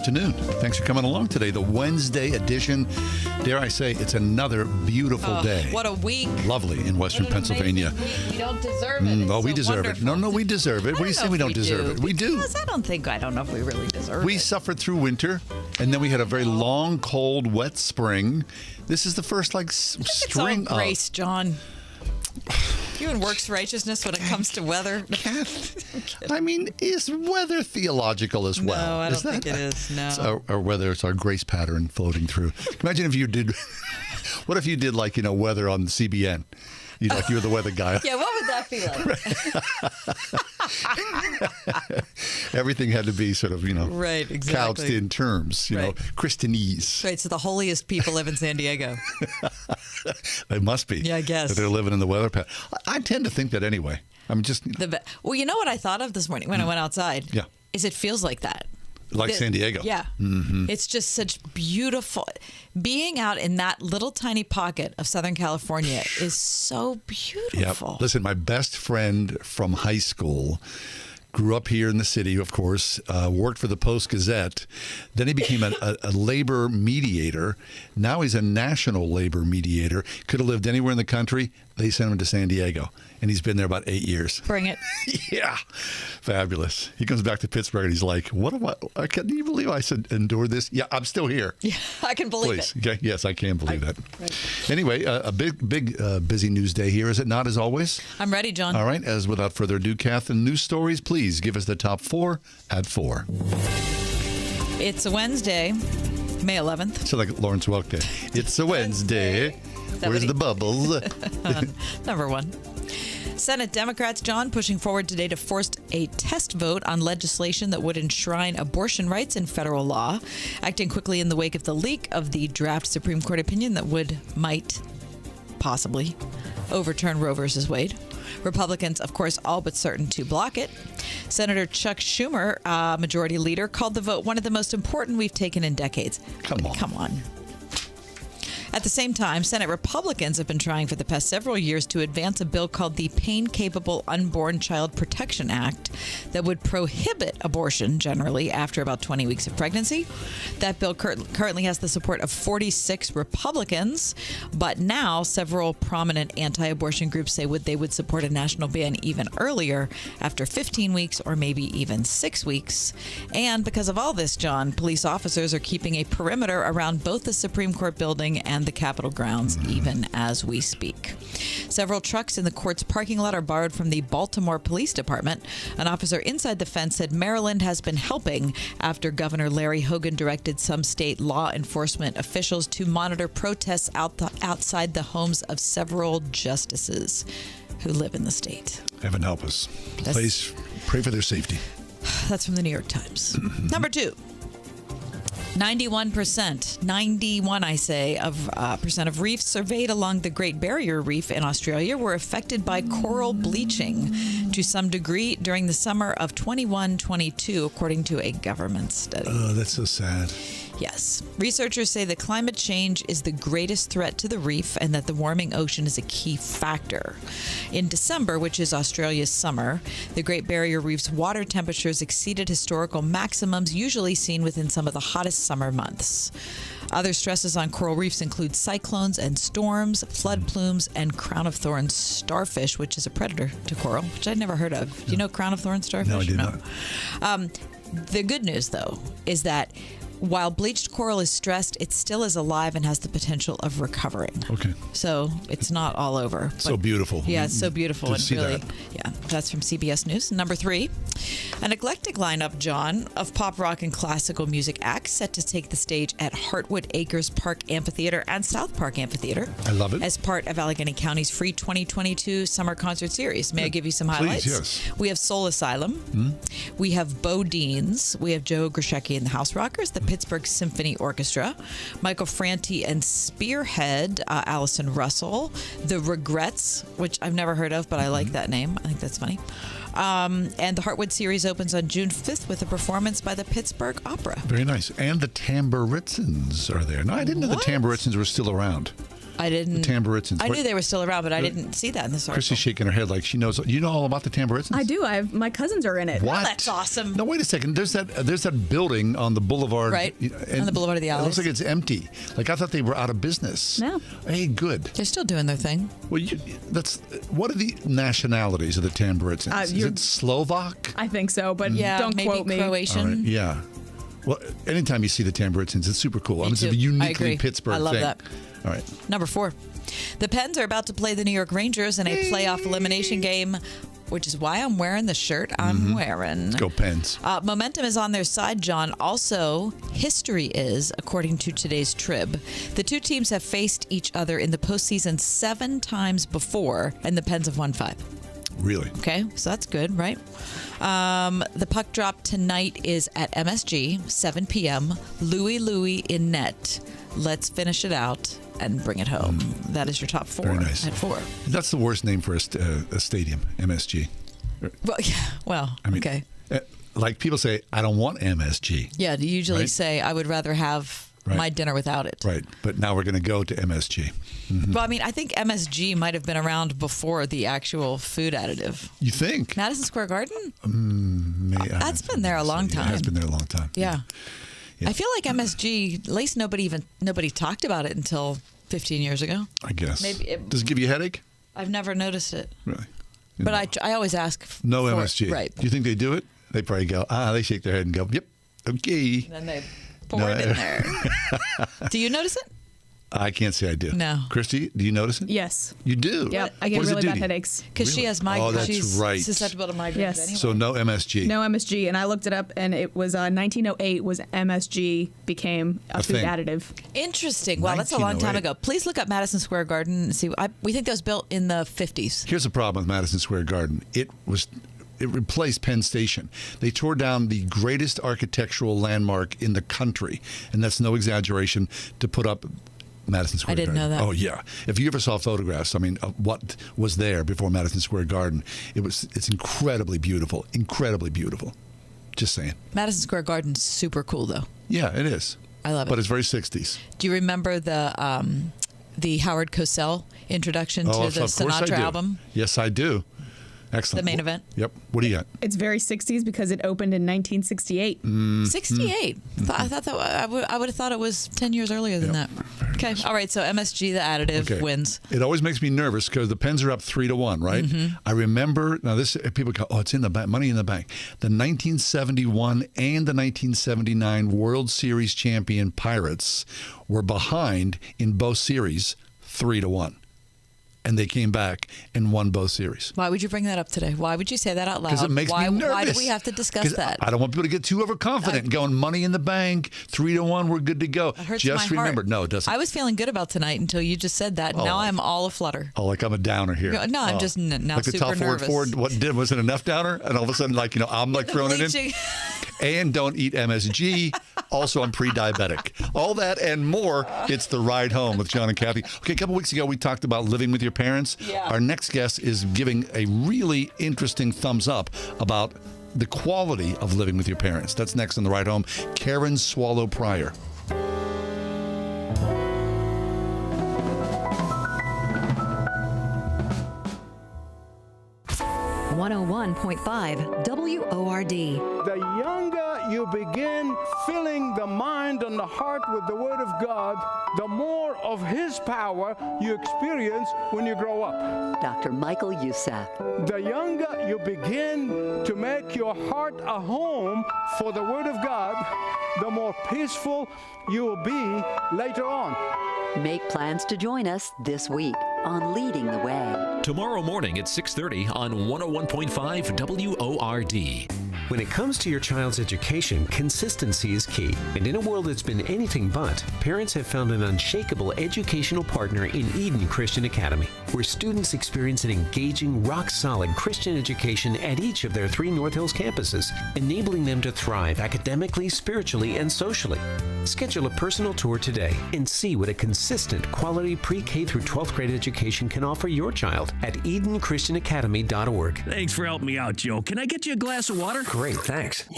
Afternoon. Thanks for coming along today. The Wednesday edition. Dare I say, it's another beautiful day. What a week. Lovely in Western Pennsylvania. We don't deserve it. Oh, we so deserve wonderful. it. No, we deserve it. What do you say we don't deserve it? We do. Because I don't know if we really deserve it. We suffered through winter, and then we had a very long, cold, wet spring. This is the first, string it's all grace, John. You and works righteousness when it comes to weather. I mean, is weather theological as well? No, I don't think it is. No. It's our weather, it's our grace pattern floating through. Imagine if you did, what if you did weather on CBN? You were the weather guy. Yeah, what would that be like? Everything had to be sort of, right, exactly. couched in terms, right. Christianese. Right, so the holiest people live in San Diego. They must be. Yeah, I guess. That they're living in the weather pattern. I tend to think that anyway. I'm just... Well, you know what I thought of this morning when I went outside? Yeah. Is it feels like that. Like San Diego. Yeah. Mm-hmm. It's just such beautiful. Being out in that little tiny pocket of Southern California is so beautiful. Yep. Listen, my best friend from high school grew up here in the city, of course, worked for the Post-Gazette. Then he became a labor mediator. Now he's a national labor mediator. Could have lived anywhere in the country. They sent him to San Diego, and he's been there about 8 years. Bring it. Yeah. Fabulous. He comes back to Pittsburgh, and he's like, can you believe I endured this? Yeah, I'm still here. Yeah, I can believe it. Okay. Yes, I can believe that. Right. Anyway, a big, busy news day here, is it not, as always? I'm ready, John. All right, as without further ado, Catherine, news stories, please give us the top 4 at 4. It's a Wednesday, May 11th. So like Lawrence Welk Day. It's a Wednesday. Where's the bubbles? Number 1. Senate Democrats, John, pushing forward today to force a test vote on legislation that would enshrine abortion rights in federal law, acting quickly in the wake of the leak of the draft Supreme Court opinion that might possibly overturn Roe v. Wade. Republicans, of course, all but certain to block it. Senator Chuck Schumer, majority leader, called the vote one of the most important we've taken in decades. Come on. At the same time, Senate Republicans have been trying for the past several years to advance a bill called the Pain-Capable Unborn Child Protection Act that would prohibit abortion generally after about 20 weeks of pregnancy. That bill currently has the support of 46 Republicans, but now several prominent anti-abortion groups say they would support a national ban even earlier, after 15 weeks or maybe even 6 weeks. And because of all this, John, police officers are keeping a perimeter around both the Supreme Court building and the Capitol grounds even as we speak. Several trucks in the court's parking lot are borrowed from the Baltimore Police Department. An officer inside the fence said Maryland has been helping after Governor Larry Hogan directed some state law enforcement officials to monitor protests outside the homes of several justices who live in the state. Heaven help us. Please pray for their safety. That's from the New York Times. Number 2. 91%, percent of reefs surveyed along the Great Barrier Reef in Australia were affected by coral bleaching to some degree during the summer of 21-22, according to a government study. Oh, that's so sad. Yes. Researchers say that climate change is the greatest threat to the reef and that the warming ocean is a key factor. In December, which is Australia's summer, the Great Barrier Reef's water temperatures exceeded historical maximums usually seen within some of the hottest summer months. Other stresses on coral reefs include cyclones and storms, flood plumes, and crown of thorns starfish, which is a predator to coral, which I'd never heard of. Do you know crown of thorns starfish? No, I did not. The good news, though, is that while bleached coral is stressed, it still is alive and has the potential of recovering. Okay. So it's not all over. So beautiful. Yeah, it's so beautiful. To see that. Yeah, that's from CBS News. Number 3, an eclectic lineup, John, of pop, rock, and classical music acts set to take the stage at Heartwood Acres Park Amphitheater and South Park Amphitheater. I love it. As part of Allegheny County's free 2022 summer concert series. May I give you some highlights? Please, yes. We have Soul Asylum. We have Bo Deans. We have Joe Grishecki and the House Rockers, the Pittsburgh Symphony Orchestra, Michael Franti and Spearhead, Allison Russell, The Regrets, which I've never heard of, but I like that name. I think that's funny. And the Heartwood series opens on June 5th with a performance by the Pittsburgh Opera. Very nice. And the Tamburitzins are there. No, I didn't know the Tamburitzins were still around. I didn't. Tamburitzins. I knew they were still around, but I didn't see that in this article. Chrissy's shaking her head like she knows. You know all about the Tamburitzins? I do. My cousins are in it. What? Oh, that's awesome. No, wait a second. There's that building on the boulevard. Right. And On the Boulevard of the It Allies. looks like it's empty. Like I thought they were out of business. No. Hey, good. They're still doing their thing. Well, what are the nationalities of the Tamburitzins? Is you're- it Slovak? I think so, but Yeah, don't maybe quote me. Croatian. All right. Yeah. Well, anytime you see the Tamburitzins, it's super cool. Me It's a too. I uniquely agree. Pittsburgh I love thing. that. All right. Number 4. The Pens are about to play the New York Rangers in a playoff elimination game, which is why I'm wearing the shirt I'm wearing. Go Pens. Momentum is on their side, John. Also, history is, according to today's Trib. The two teams have faced each other in the postseason 7 times before, and the Pens have won 5. Really? Okay, so that's good, right? The puck drop tonight is at MSG, 7 p.m. Louis in net. Let's finish it out and bring it home. That is your top 4 Very nice. at 4. That's the worst name for a stadium, MSG. Well, yeah, well, I mean, okay. Like people say, I don't want MSG. Yeah, you usually Right? say, I would rather have Right. my dinner without it. Right. But now we're going to go to MSG. Well, I mean, I think MSG might have been around before the actual food additive. You think? Madison Square Garden? That's been there a long Yeah, it's time. been there a long time. Yeah. Yeah. I feel like MSG, at least nobody talked about it until 15 years ago. I guess. Maybe Does it give you a headache? I've never noticed it. Really? But I always ask. No for it. MSG. Right. Do you think they do it? They probably go, they shake their head and go, yep, okay. Then they pour No. it in there. Do you notice it? I can't say I do. No. Christy, do you notice it? Yes. You do? Yep. I What get does it really do bad to you? headaches. Because she Really? has migraines. Oh, that's She's right. susceptible to migraines Yes. anyway. So no MSG. No MSG, and I looked it up, and it was 1908 was MSG became a food thing. additive. Interesting. Wow, that's a long time 1908. ago. Please look up Madison Square Garden and see. We think that was built in the 50s. Here's the problem with Madison Square Garden. It replaced Penn Station. They tore down the greatest architectural landmark in the country, and that's no exaggeration, to put up Madison Square I didn't Garden. know that. Oh yeah. If you ever saw photographs, of what was there before Madison Square Garden, it's incredibly beautiful. Incredibly beautiful. Just saying. Madison Square Garden's super cool, though. Yeah, it is. I love it. But it's very 60s. Do you remember the Howard Cosell introduction to the of course I Sinatra do. album? Yes, I do. Excellent. The main event? Yep. What do you got? It's very 60s because it opened in 1968. 68. I thought that I would have thought it was 10 years earlier than that. Okay. All right. So MSG, the additive, wins. It always makes me nervous because the Pens are up 3-1, right? Mm-hmm. I remember now. This people go, it's in the bank, Money in the Bank. The 1971 and the 1979 World Series champion Pirates were behind in both series 3-1, and they came back and won both series. Why would you bring that up today? Why would you say that out loud? Because it makes why, me nervous. Why do we have to discuss 'Cause that? I don't want people to get too overconfident and going Money in the Bank 3-1. We're good to go. It hurts Just my heart. remember, no, it doesn't. I was feeling good about tonight until you just said that. Oh. Now I'm all aflutter. Oh, like I'm a downer here. No, I'm just now like the super top nervous. Ford. What did was it enough downer? And all of a sudden, I'm like throwing it in. Bleaching. And don't eat MSG. Also, I'm pre-diabetic. All that and more. It's The Ride Home with John and Kathy. Okay, a couple weeks ago, we talked about living with your parents. Yeah. Our next guest is giving a really interesting thumbs up about the quality of living with your parents. That's next on The Ride Home. Karen Swallow Pryor. 101.5 WORD. The younger you begin filling the mind and the heart with the Word of God, the more of His power you experience when you grow up. Dr. Michael Youssef. The younger you begin to make your heart a home for the Word of God, the more peaceful you will be later on. Make plans to join us this week on Leading the Way. Tomorrow morning at 6:30 on 101.5 WORD. When it comes to your child's education, consistency is key. And in a world that's been anything but, parents have found an unshakable educational partner in Eden Christian Academy, where students experience an engaging, rock-solid Christian education at each of their 3 North Hills campuses, enabling them to thrive academically, spiritually, and socially. Schedule a personal tour today and see what a consistent, quality pre-K through 12th grade education can offer your child at EdenChristianAcademy.org. Thanks for helping me out, Joe. Can I get you a glass of water? Great, thanks.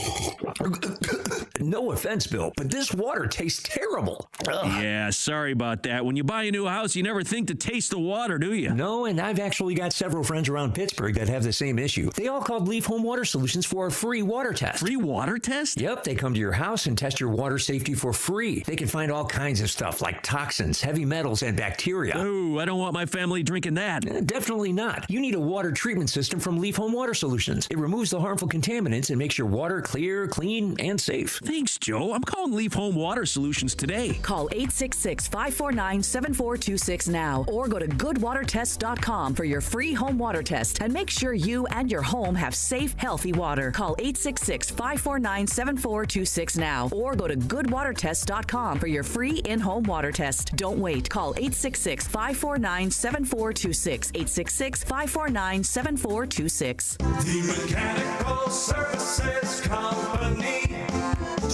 No offense, Bill, but this water tastes terrible. Ugh. Yeah, sorry about that. When you buy a new house, you never think to taste the water, do you? No, and I've actually got several friends around Pittsburgh that have the same issue. They all called Leaf Home Water Solutions for a free water test. Free water test? Yep, they come to your house and test your water safety for free. They can find all kinds of stuff like toxins, heavy metals, and bacteria. Oh, I don't want my family drinking that. Definitely not. You need a water treatment system from Leaf Home Water Solutions. It removes the harmful contaminants and makes your water clear, clean, and safe. Thanks, Joe. I'm calling Leaf Home Water Solutions today. Call 866-549-7426 now or go to goodwatertest.com for your free home water test and make sure you and your home have safe, healthy water. Call 866-549-7426 now or go to goodwatertest.com for your free in-home water test. Don't wait. Call 866-549-7426. 866-549-7426. The Mechanical Services Company.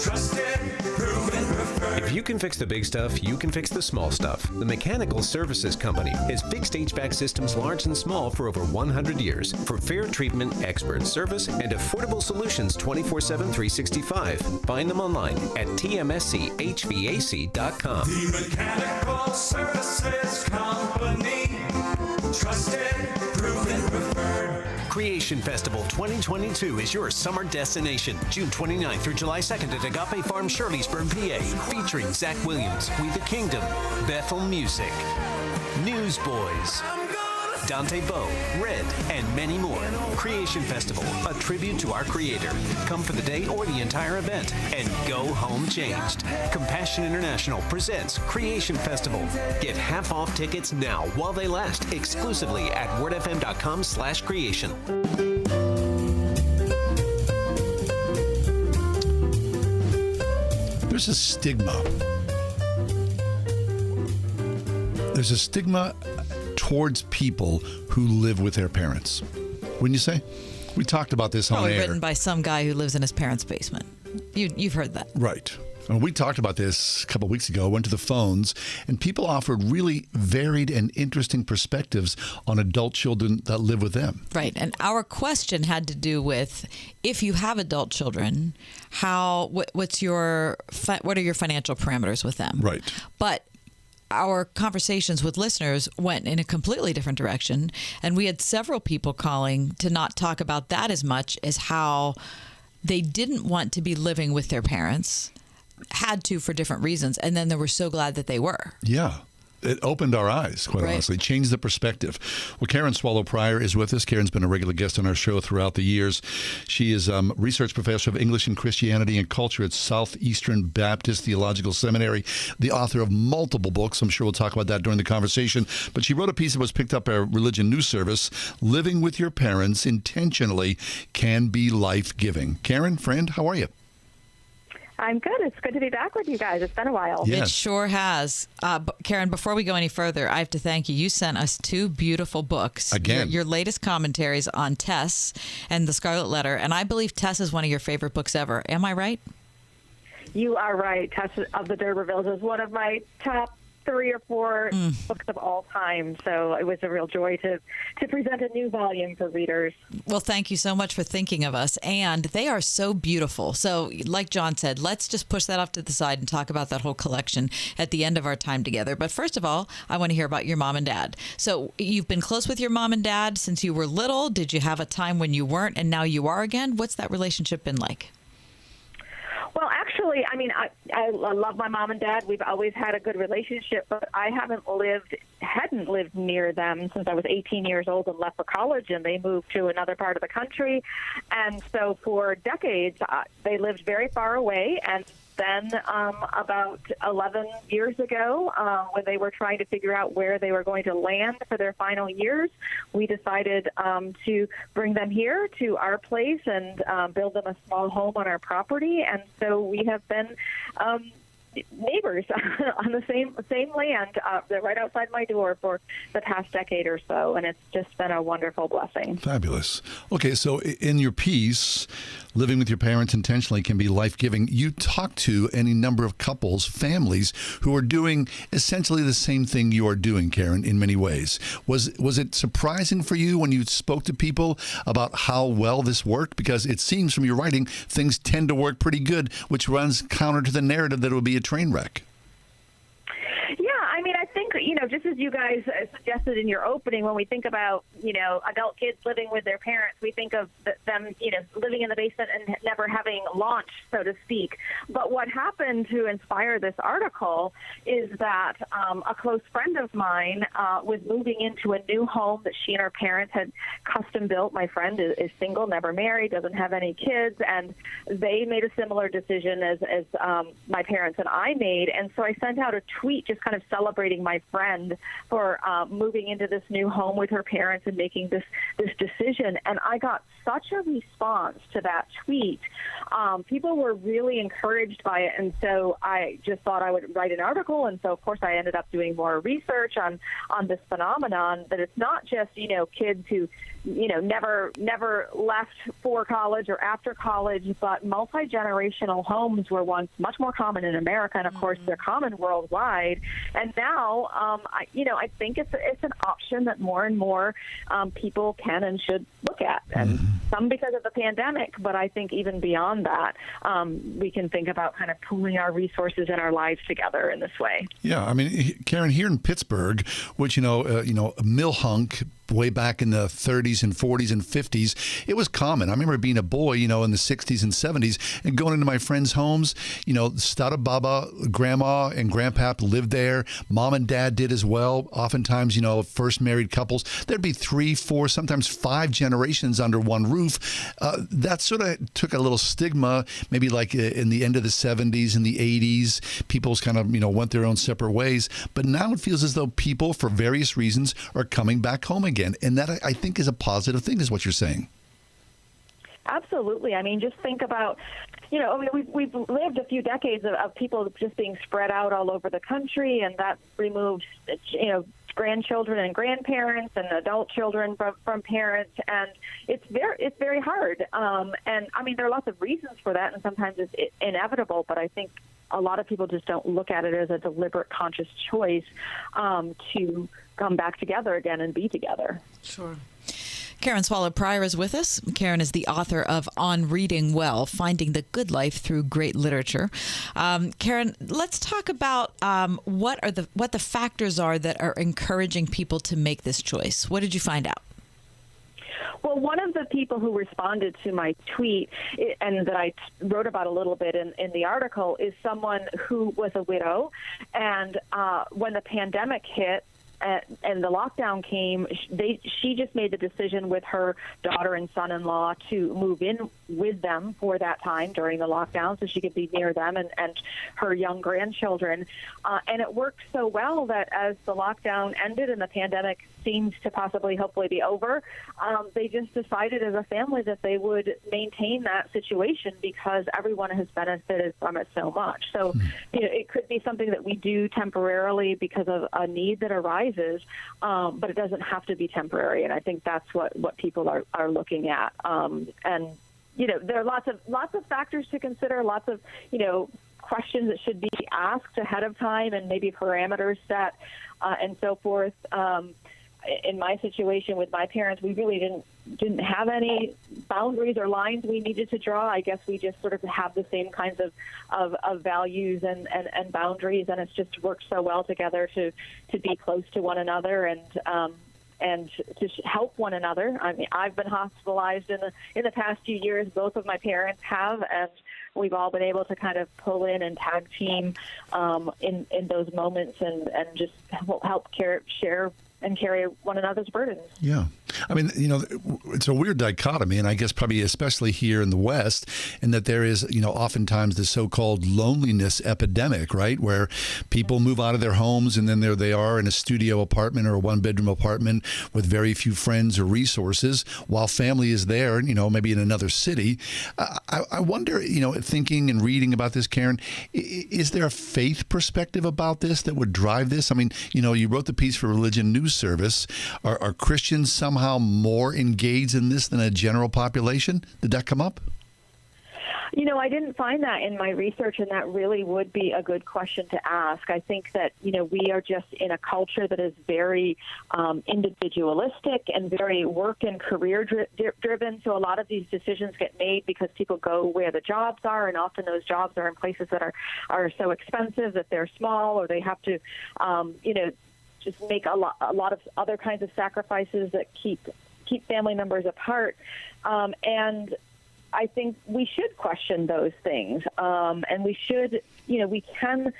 Trusted, proven, preferred. If you can fix the big stuff, you can fix the small stuff. The Mechanical Services Company has fixed HVAC systems large and small for over 100 years. For fair treatment, expert service, and affordable solutions 24/7, 365. Find them online at tmschvac.com. The Mechanical Services Company. Trusted, proven, preferred. Creation Festival 2022 is your summer destination. June 29th through July 2nd at Agape Farm, Shirleysburg, PA. Featuring Zach Williams, We the Kingdom, Bethel Music, Newsboys, Dante Bowe, Red, and many more. Creation Festival, a tribute to our Creator. Come for the day or the entire event and go home changed. Compassion International presents Creation Festival. Get half-off tickets now while they last, exclusively at wordfm.com/creation. There's a stigma. There's a stigma towards people who live with their parents. Wouldn't you say? We talked about this on Probably air. written by some guy who lives in his parents' basement. You've heard that. Right. And we talked about this a couple of weeks ago, went to the phones, and people offered really varied and interesting perspectives on adult children that live with them. Right. And our question had to do with, if you have adult children, what are your financial parameters with them? Right. But our conversations with listeners went in a completely different direction, and we had several people calling to not talk about that as much as how they didn't want to be living with their parents, had to for different reasons, and then they were so glad that they were. Yeah. It opened our eyes, quite honestly, changed the perspective. Well, Karen Swallow Prior is with us. Karen's been a regular guest on our show throughout the years. She is research professor of English and Christianity and Culture at Southeastern Baptist Theological Seminary, the author of multiple books. I'm sure we'll talk about that during the conversation. But she wrote a piece that was picked up by a Religion News Service, Living with Your Parents Intentionally Can Be Life-Giving. Karen, friend, how are you? I'm good. It's good to be back with you guys. It's been a while. Yes. It sure has. Karen, before we go any further, I have to thank you. You sent us two beautiful books. Again. Your latest commentaries on Tess and The Scarlet Letter. And I believe Tess is one of your favorite books ever. Am I right? You are right. Tess of the D'Urbervilles is one of my top 3 or 4 books of all time. So it was a real joy to present a new volume for readers. Well, thank you so much for thinking of us. And they are so beautiful. So like John said, let's just push that off to the side and talk about that whole collection at the end of our time together. But first of all, I want to hear about your mom and dad. So you've been close with your mom and dad since you were little. Did you have a time when you weren't and now you are again? What's that relationship been like? Well, actually, I mean, I love my mom and dad. We've always had a good relationship, but I hadn't lived near them since I was 18 years old and left for college, and they moved to another part of the country. And so for decades, they lived very far away. And then about 11 years ago, when they were trying to figure out where they were going to land for their final years, we decided to bring them here to our place and build them a small home on our property. And so we have been neighbors on the same land. They're right outside my door for the past decade or so, and it's just been a wonderful blessing. Fabulous. Okay, so in your piece, living with your parents intentionally can be life-giving. You talk to any number of couples, families, who are doing essentially the same thing you are doing, Karen, in many ways. Was it surprising for you when you spoke to people about how well this worked? Because it seems from your writing, things tend to work pretty good, which runs counter to the narrative that it would be a train wreck. I mean, I think, just as you guys suggested in your opening, when we think about, adult kids living with their parents, we think of them, living in the basement and never having launched, so to speak. But what happened to inspire this article is that a close friend of mine was moving into a new home that she and her parents had custom built. My friend is single, never married, doesn't have any kids, and they made a similar decision as my parents and I made. And so I sent out a tweet just kind of celebrating my friend for moving into this new home with her parents and making this decision. And I got such a response to that tweet. People were really encouraged by it. And so I just thought I would write an article. And so, of course, I ended up doing more research on this phenomenon, that it's not just, kids who, never left for college or after college, but multi-generational homes were once much more common in America. And, of course, they're common worldwide. And now, I think it's an option that more and more people can and should look at. And some because of the pandemic, but I think even beyond that, we can think about kind of pooling our resources and our lives together in this way. Yeah, I mean, Karen, here in Pittsburgh, which, Millhunk, way back in the 30s and 40s and 50s, it was common. I remember being a boy, in the 60s and 70s and going into my friends' homes. Stada Baba, Grandma and Grandpa lived there. Mom and Dad did as well. Oftentimes, first married couples, there'd be 3, 4, sometimes 5 generations under one roof. That sort of took a little stigma, maybe like in the end of the 70s and the 80s. People's kind of, went their own separate ways. But now it feels as though people, for various reasons, are coming back home again. And that, I think, is a positive thing, is what you're saying. Absolutely. I mean, just think about, we've lived a few decades of people just being spread out all over the country, and that removes, grandchildren and grandparents and adult children from parents, and it's very hard. And I mean, there are lots of reasons for that, and sometimes it's inevitable. But I think a lot of people just don't look at it as a deliberate, conscious choice to come back together again and be together. Sure. Karen Swallow Prior is with us. Karen is the author of On Reading Well, Finding the Good Life Through Great Literature. Karen, let's talk about what the factors are that are encouraging people to make this choice. What did you find out? Well, one of the people who responded to my tweet, and that I wrote about a little bit in the article, is someone who was a widow. And when the pandemic hit, and the lockdown came, she just made the decision with her daughter and son-in-law to move in with them for that time during the lockdown so she could be near them and her young grandchildren. And it worked so well that as the lockdown ended and the pandemic seemed to hopefully be over, they just decided as a family that they would maintain that situation because everyone has benefited from it so much. So, it could be something that we do temporarily because of a need that arises, but it doesn't have to be temporary. And I think that's what people are looking at. And there are lots of factors to consider, lots of, questions that should be asked ahead of time and maybe parameters set and so forth. In my situation with my parents, we really didn't have any boundaries or lines we needed to draw. I guess we just sort of have the same kinds of values and boundaries, and it's just worked so well together to be close to one another and to help one another. I mean, I've been hospitalized in the past few years. Both of my parents have, and we've all been able to kind of pull in and tag team in those moments and just help share and carry one another's burdens. Yeah. I mean, it's a weird dichotomy, and I guess probably especially here in the West, in that there is, oftentimes the so-called loneliness epidemic, right, where people move out of their homes and then there they are in a studio apartment or a one-bedroom apartment with very few friends or resources, while family is there, maybe in another city. I wonder, thinking and reading about this, Karen, is there a faith perspective about this that would drive this? I mean, you wrote the piece for Religion News Service. Are Christians somehow more engaged in this than a general population? Did that come up? I didn't find that in my research, and that really would be a good question to ask. I think that, we are just in a culture that is very individualistic and very work and career driven. So a lot of these decisions get made because people go where the jobs are, and often those jobs are in places that are so expensive that they're small, or they have to, just make a lot of other kinds of sacrifices that keep family members apart. And I think we should question those things. And we should, we can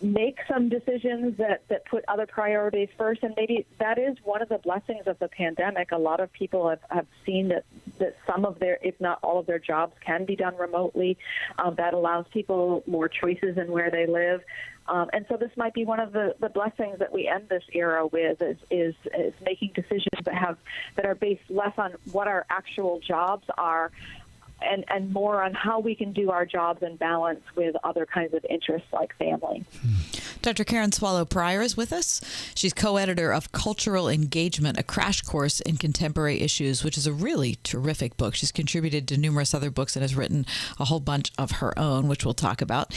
make some decisions that put other priorities first. And maybe that is one of the blessings of the pandemic. A lot of people have seen that some of their, if not all of their jobs can be done remotely. That allows people more choices in where they live. And so this might be one of the blessings that we end this era with is making decisions that are based less on what our actual jobs are and more on how we can do our jobs in balance with other kinds of interests like family. Dr. Karen Swallow Prior is with us. She's co-editor of Cultural Engagement, a crash course in contemporary issues, which is a really terrific book. She's contributed to numerous other books and has written a whole bunch of her own, which we'll talk about.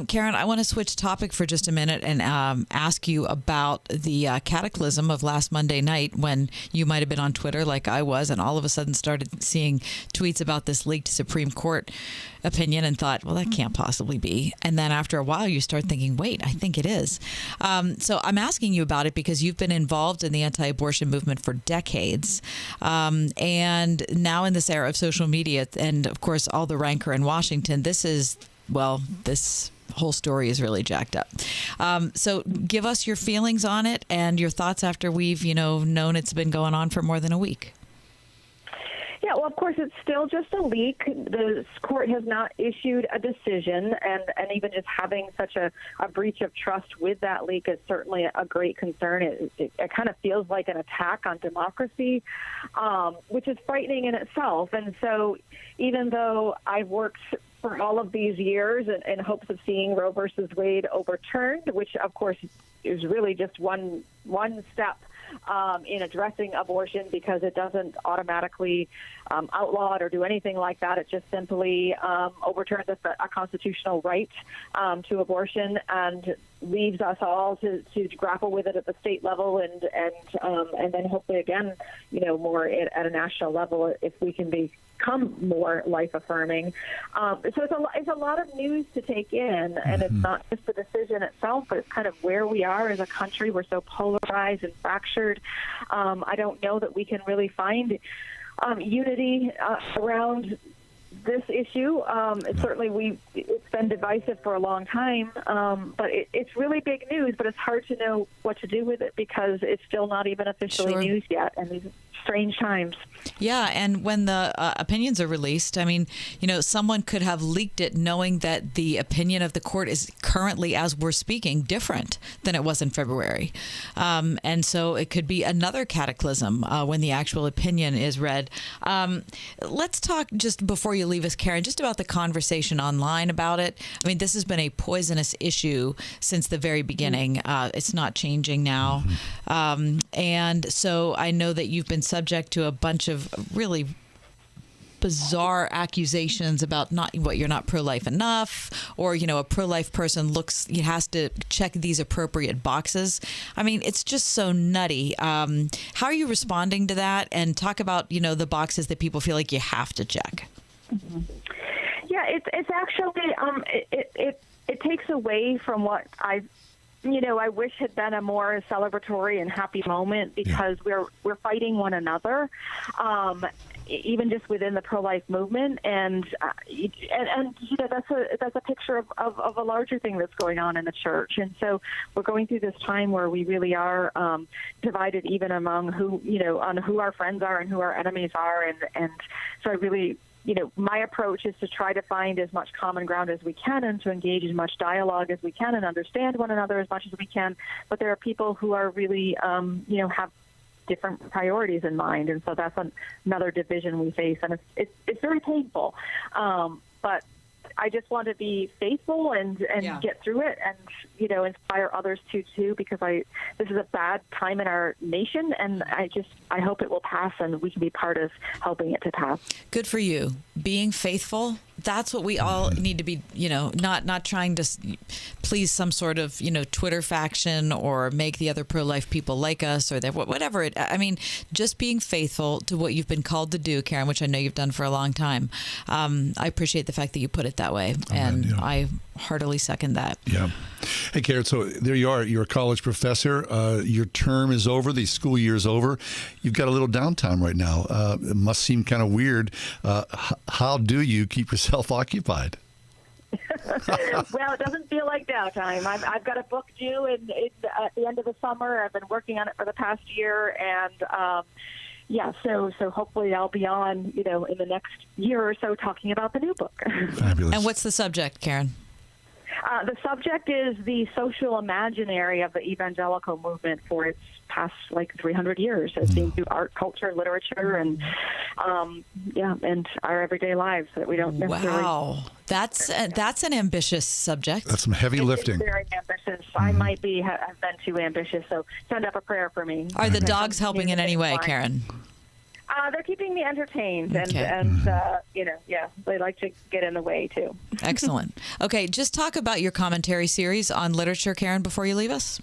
Karen, I want to switch topic for just a minute and ask you about the cataclysm of last Monday night when you might have been on Twitter like I was and all of a sudden started seeing tweets about this leaked Supreme Court opinion and thought, well, that can't possibly be. And then after a while, you start thinking, wait, I think it is. So I'm asking you about it because you've been involved in the anti-abortion movement for decades. And now in this era of social media and, of course, all the rancor in Washington, this whole story is really jacked up. So give us your feelings on it and your thoughts after we've, known it's been going on for more than a week. Yeah, well, of course, it's still just a leak. The court has not issued a decision, and even just having such a breach of trust with that leak is certainly a great concern. It kind of feels like an attack on democracy, which is frightening in itself. And so even though I've worked for all of these years in hopes of seeing Roe versus Wade overturned, which, of course, is really just one step in addressing abortion, because it doesn't automatically outlaw it or do anything like that. It just simply overturns a constitutional right to abortion and leaves us all to grapple with it at the state level and then hopefully again, more at a national level if we can become more life affirming. So it's a lot of news to take in, and it's not just the decision itself, but it's kind of where we are as a country. We're so polarized and fractured. I don't know that we can really find unity around this issue. Certainly it's been divisive for a long time, but it's really big news, but it's hard to know what to do with it because it's still not even officially news yet, and these strange times. Yeah, and when the opinions are released, I mean, someone could have leaked it knowing that the opinion of the court is currently, as we're speaking, different than it was in February. And so it could be another cataclysm when the actual opinion is read. Let's talk, just before you leave us, Karen, just about the conversation online about it. I mean, this has been a poisonous issue since the very beginning. It's not changing now. And so I know that you've been subject to a bunch of really bizarre accusations about you're not pro-life enough, or a pro-life person has to check these appropriate boxes. I mean, it's just so nutty. How are you responding to that? And talk about the boxes that people feel like you have to check. Mm-hmm. Yeah, it's actually it takes away from what I wish had been a more celebratory and happy moment, because we're fighting one another, even just within the pro-life movement, and that's a picture of a larger thing that's going on in the church. And so we're going through this time where we really are divided, even among on who our friends are and who our enemies are, and so I really. My approach is to try to find as much common ground as we can and to engage as much dialogue as we can and understand one another as much as we can. But there are people who are really, have different priorities in mind. And so that's another division we face. And it's very painful. But I just want to be faithful and get through it and, inspire others too, because this is a bad time in our nation, and I hope it will pass and we can be part of helping it to pass. Good for you. Being faithful that's what we all need to be, not trying to please some sort of, Twitter faction or make the other pro-life people like us or whatever. Just being faithful to what you've been called to do, Karen, which I know you've done for a long time. I appreciate the fact that you put it that way. I heartily second that. Yeah. Hey, Karen, so there you are. You're a college professor. Your term is over. The school year is over. You've got a little downtime right now. It must seem kind of weird. How do you keep yourself occupied? Well, it doesn't feel like downtime. I've got a book due at the end of the summer. I've been working on it for the past year, and so hopefully I'll be on, in the next year or so talking about the new book. Fabulous. And what's the subject, Karen? The subject is the social imaginary of the evangelical movement for its past 300 years, as seen through art, culture, literature, and our everyday lives that we don't necessarily. Wow, that's an ambitious subject. That's some heavy lifting. It's very ambitious. I might have been too ambitious, so send up a prayer for me. Are the dogs helping in any way, Karen? They're keeping me entertained, Okay. and they like to get in the way too. Excellent. Okay, just talk about your commentary series on literature, Karen, before you leave us.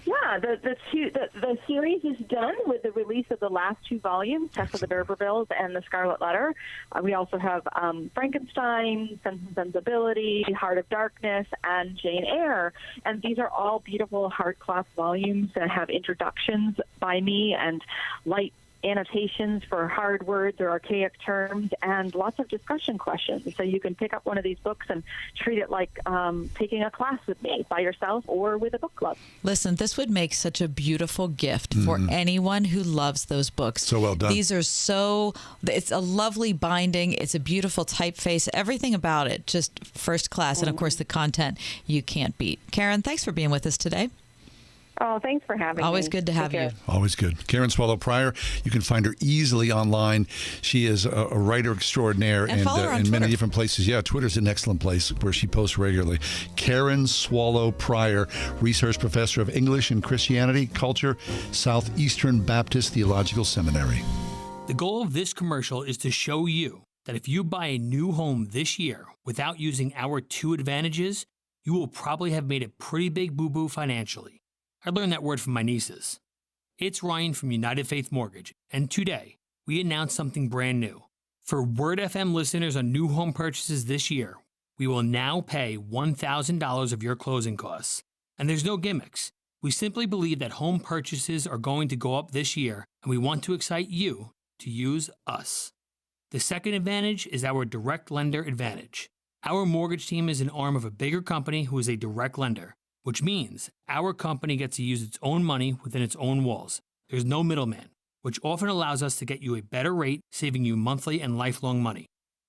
Yeah, the series is done with the release of the last two volumes, Tess of the D'Urbervilles and The Scarlet Letter. We also have Frankenstein, Sense and Sensibility, Heart of Darkness, and Jane Eyre. And these are all beautiful hard-cloth volumes that have introductions by me and light annotations for hard words or archaic terms, and lots of discussion questions. So you can pick up one of these books and treat it like taking a class with me by yourself or with a book club. Listen, this would make such a beautiful gift for anyone who loves those books. So well done. These are it's a lovely binding. It's a beautiful typeface. Everything about it, just first class. And of course, the content you can't beat. Karen, thanks for being with us today. Oh, thanks for having me. Always good to have you. Always good. Karen Swallow Prior, you can find her easily online. She is a writer extraordinaire and follow her on in many Twitter. different places. Yeah, Twitter's an excellent place where she posts regularly. Karen Swallow Prior, Research Professor of English and Christianity Culture, Southeastern Baptist Theological Seminary. The goal of this commercial is to show you that if you buy a new home this year without using our two advantages, you will probably have made a pretty big boo-boo financially. I learned that word from my nieces. It's Ryan from United Faith Mortgage, and today we announced something brand new. For Word FM listeners on new home purchases this year, we will now pay $1,000 of your closing costs. And there's no gimmicks. We simply believe that home purchases are going to go up this year, and we want to excite you to use us. The second advantage is our direct lender advantage. Our mortgage team is an arm of a bigger company who is a direct lender, which means our company gets to use its own money within its own walls. There's no middleman, which often allows us to get you a better rate, saving you monthly and lifelong money.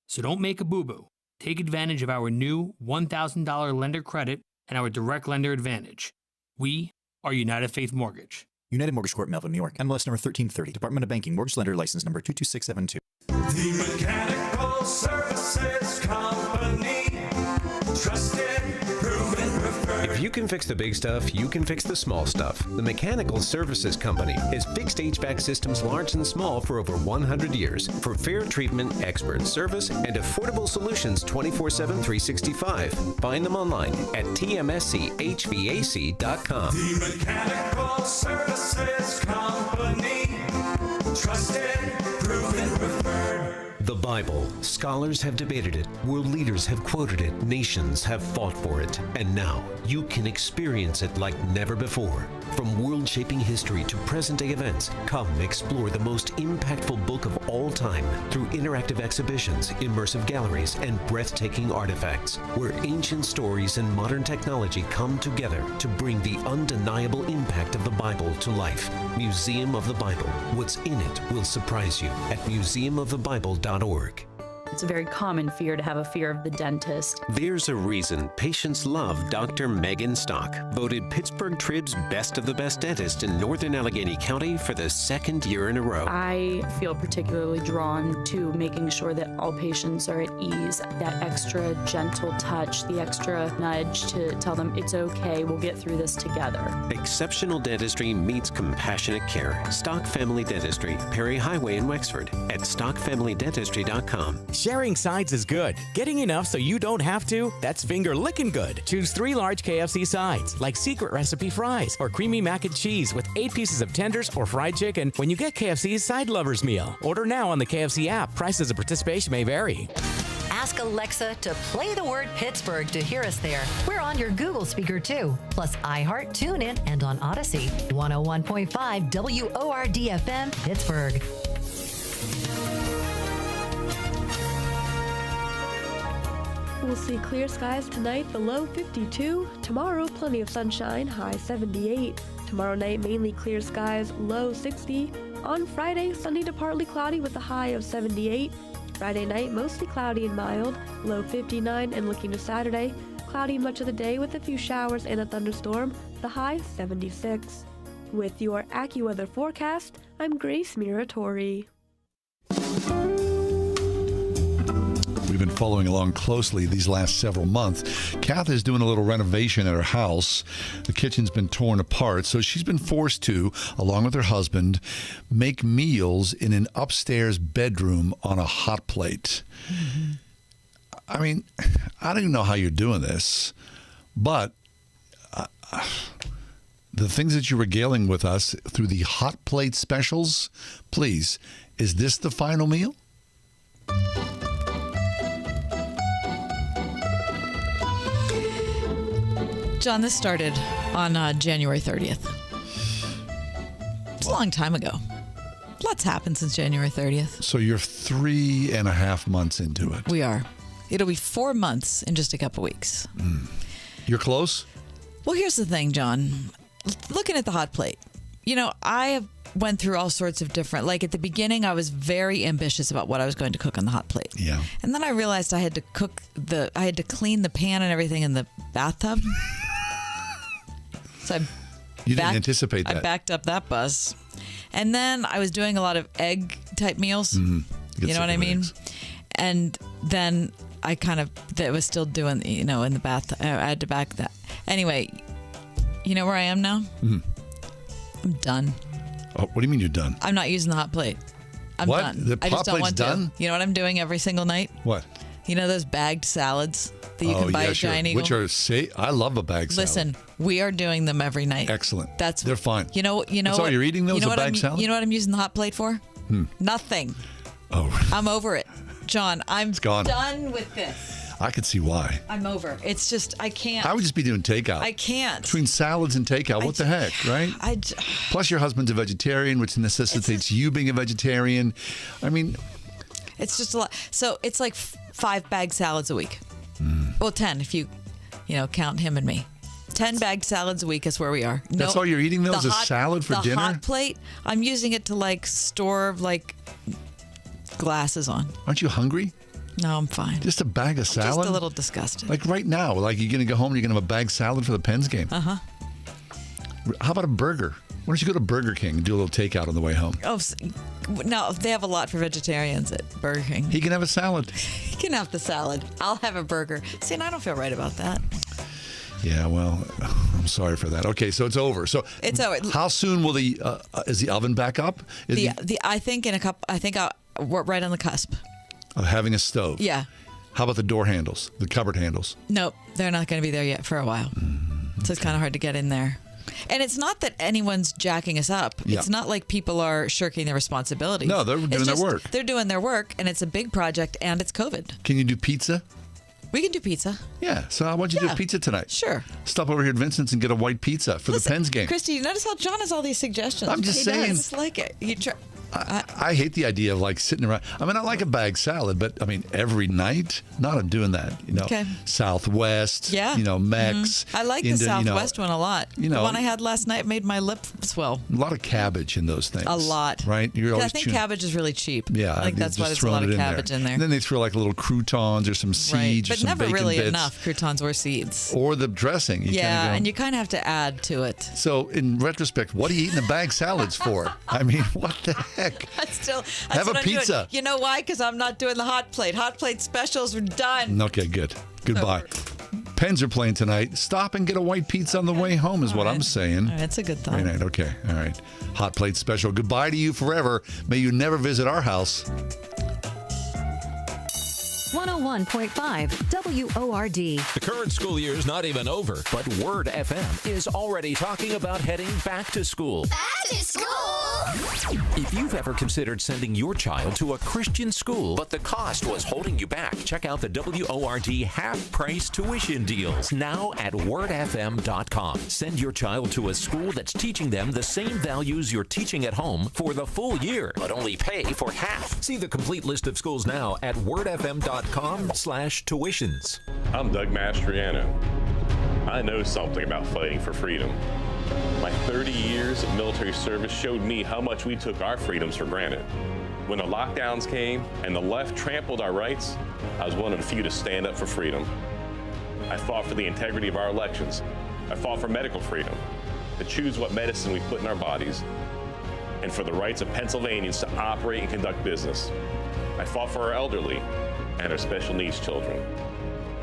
So don't make a boo-boo. Take advantage of our new $1,000 lender credit and our direct lender advantage. We are United Faith Mortgage. United Mortgage Corp, Melville, New York. MLS number 1330. Department of Banking. Mortgage Lender License number 22672. The Mechanical Services Company. Trusted, proven, preferred. If you can fix the big stuff, you can fix the small stuff. The Mechanical Services Company has fixed HVAC systems large and small for over 100 years. For fair treatment, expert service, and affordable solutions 24/7, 365. Find them online at tmschvac.com. The Mechanical Services Company. Trusted, proven, preferred. The Bible. Scholars have debated it. World leaders have quoted it. Nations have fought for it. And now you can experience it like never before. From world-shaping history to present-day events, come explore the most impactful book of all time through interactive exhibitions, immersive galleries, and breathtaking artifacts, where ancient stories and modern technology come together to bring the undeniable impact of the Bible to life. Museum of the Bible. What's in it will surprise you at museumofthebible.org. It's a very common fear to have a fear of the dentist. There's a reason patients love Dr. Megan Stock, voted Pittsburgh Trib's Best of the Best Dentist in Northern Allegheny County for the second year in a row. I feel particularly drawn to making sure that all patients are at ease, that extra gentle touch, the extra nudge to tell them it's okay, we'll get through this together. Exceptional dentistry meets compassionate care. Stock Family Dentistry, Perry Highway in Wexford, at stockfamilydentistry.com. Sharing sides is good. Getting enough so you don't have to, that's finger licking good. Choose 3 large KFC sides, like secret recipe fries or creamy mac and cheese with 8 pieces of tenders or fried chicken when you get KFC's Side Lovers Meal. Order now on the KFC app. Prices of participation may vary. Ask Alexa to play the word Pittsburgh to hear us there. We're on your Google speaker too, plus iHeart, TuneIn, and on Odyssey. 101.5 WORD FM, Pittsburgh. We'll see clear skies tonight, the low 52. Tomorrow, plenty of sunshine, high 78. Tomorrow night, mainly clear skies, low 60. On Friday, sunny to partly cloudy with a high of 78. Friday night, mostly cloudy and mild, low 59. And looking to Saturday, cloudy much of the day with a few showers and a thunderstorm, the high 76. With your AccuWeather forecast, I'm Grace Muratori. We've been following along closely these last several months. Kath is doing a little renovation at her house. The kitchen's been torn apart, so she's been forced to, along with her husband, make meals in an upstairs bedroom on a hot plate. Mm-hmm. I mean, I don't even know how you're doing this, but the things that you're regaling with us through the hot plate specials, please, is this the final meal? John, this started on January 30th. It's a long time ago. Lots happened since January 30th. So you're 3.5 months into it. We are. It'll be 4 months in just a couple weeks. You're close? Well, here's the thing, John. Looking at the hot plate, you know, I went through all sorts of different, like at the beginning, I was very ambitious about what I was going to cook on the hot plate. Yeah. And then I realized I had to clean the pan and everything in the bathtub. So you didn't anticipate that. I backed up that bus. And then I was doing a lot of egg type meals. Mm-hmm. You know what I mean? And then I was still doing, in the bathtub. I had to back that. Anyway, you know where I am now? Mm-hmm. I'm done. Oh, what do you mean you're done? I'm not using the hot plate. I'm what? done. The I just hot don't plate's want done? to. You know what I'm doing every single night? What? You know those bagged salads that you can buy at Giant Eagle? Which are, I love a bag salad. Listen, we are doing them every night. Excellent. They're fine. You know That's all you're eating, though, is a bag salad? You know what I'm using the hot plate for? Nothing. Oh. I'm over it. John, I'm gone. done with this. I could see why. I'm over. It's just, I can't. I would just be doing takeout. I can't. Between salads and takeout, what the heck, right? Plus your husband's a vegetarian, which necessitates you being a vegetarian. I mean. It's just a lot. So it's like 5 bagged salads a week. Well, 10 if you count him and me. 10 bagged salads a week is where we are. That's all you're eating, though, is a salad for dinner? The hot plate, I'm using it to store glasses on. Aren't you hungry? No, I'm fine. Just a bag of salad? Just a little disgusted. Like right now, like you're going to go home and you're going to have a bag salad for the Pens game. Uh-huh. How about a burger? Why don't you go to Burger King and do a little takeout on the way home? Oh, no, they have a lot for vegetarians at Burger King. He can have a salad. He can have the salad. I'll have a burger. See, and I don't feel right about that. Yeah, well, I'm sorry for that. Okay, so it's over. So it's over. How soon will is the oven back up? I think we're right on the cusp of having a stove. Yeah. How about the door handles, the cupboard handles? Nope, they're not going to be there yet for a while. So it's kind of hard to get in there. And it's not that anyone's jacking us up. Yeah. It's not like people are shirking their responsibilities. No, they're doing their work. They're doing their work, and it's a big project, and it's COVID. Can you do pizza? We can do pizza. Yeah, so I want you to do pizza tonight. Sure. Stop over here at Vincent's and get a white pizza for the Pens game. Christy, you notice how John has all these suggestions? I'm just saying. I just like it. You try. I hate the idea of sitting around. I mean, I like a bag salad, but I mean, every night, not doing that. Okay. Southwest. Yeah. Mex. I like the Southwest one a lot. The one I had last night made my lip swell. A lot of cabbage in those things. A lot. Right? I think cabbage is really cheap. Yeah. I think that's why there's a lot of cabbage in there. And then they throw little croutons or some seeds or some bacon bits. But never really bits. enough croutons or seeds. Or the dressing. And you kind of have to add to it. So in retrospect, what are you eating the bag salads for? I mean, what the heck? Have a pizza. You know why? Because I'm not doing the hot plate. Hot plate specials are done. Okay, good. Goodbye. Pens are playing tonight. Stop and get a white pizza on the way home is what I'm saying. That's a good thought. Right, okay. All right. Hot plate special. Goodbye to you forever. May you never visit our house. 101.5 WORD. The current school year is not even over, but Word FM is already talking about heading back to school. Back to school! If you've ever considered sending your child to a Christian school, but the cost was holding you back, check out the WORD half-price tuition deals now at wordfm.com. Send your child to a school that's teaching them the same values you're teaching at home for the full year, but only pay for half. See the complete list of schools now at wordfm.com/tuitions. I'm Doug Mastriano. I know something about fighting for freedom. My 30 years of military service showed me how much we took our freedoms for granted. When the lockdowns came and the left trampled our rights, I was one of the few to stand up for freedom. I fought for the integrity of our elections. I fought for medical freedom, to choose what medicine we put in our bodies, and for the rights of Pennsylvanians to operate and conduct business. I fought for our elderly and our special needs children.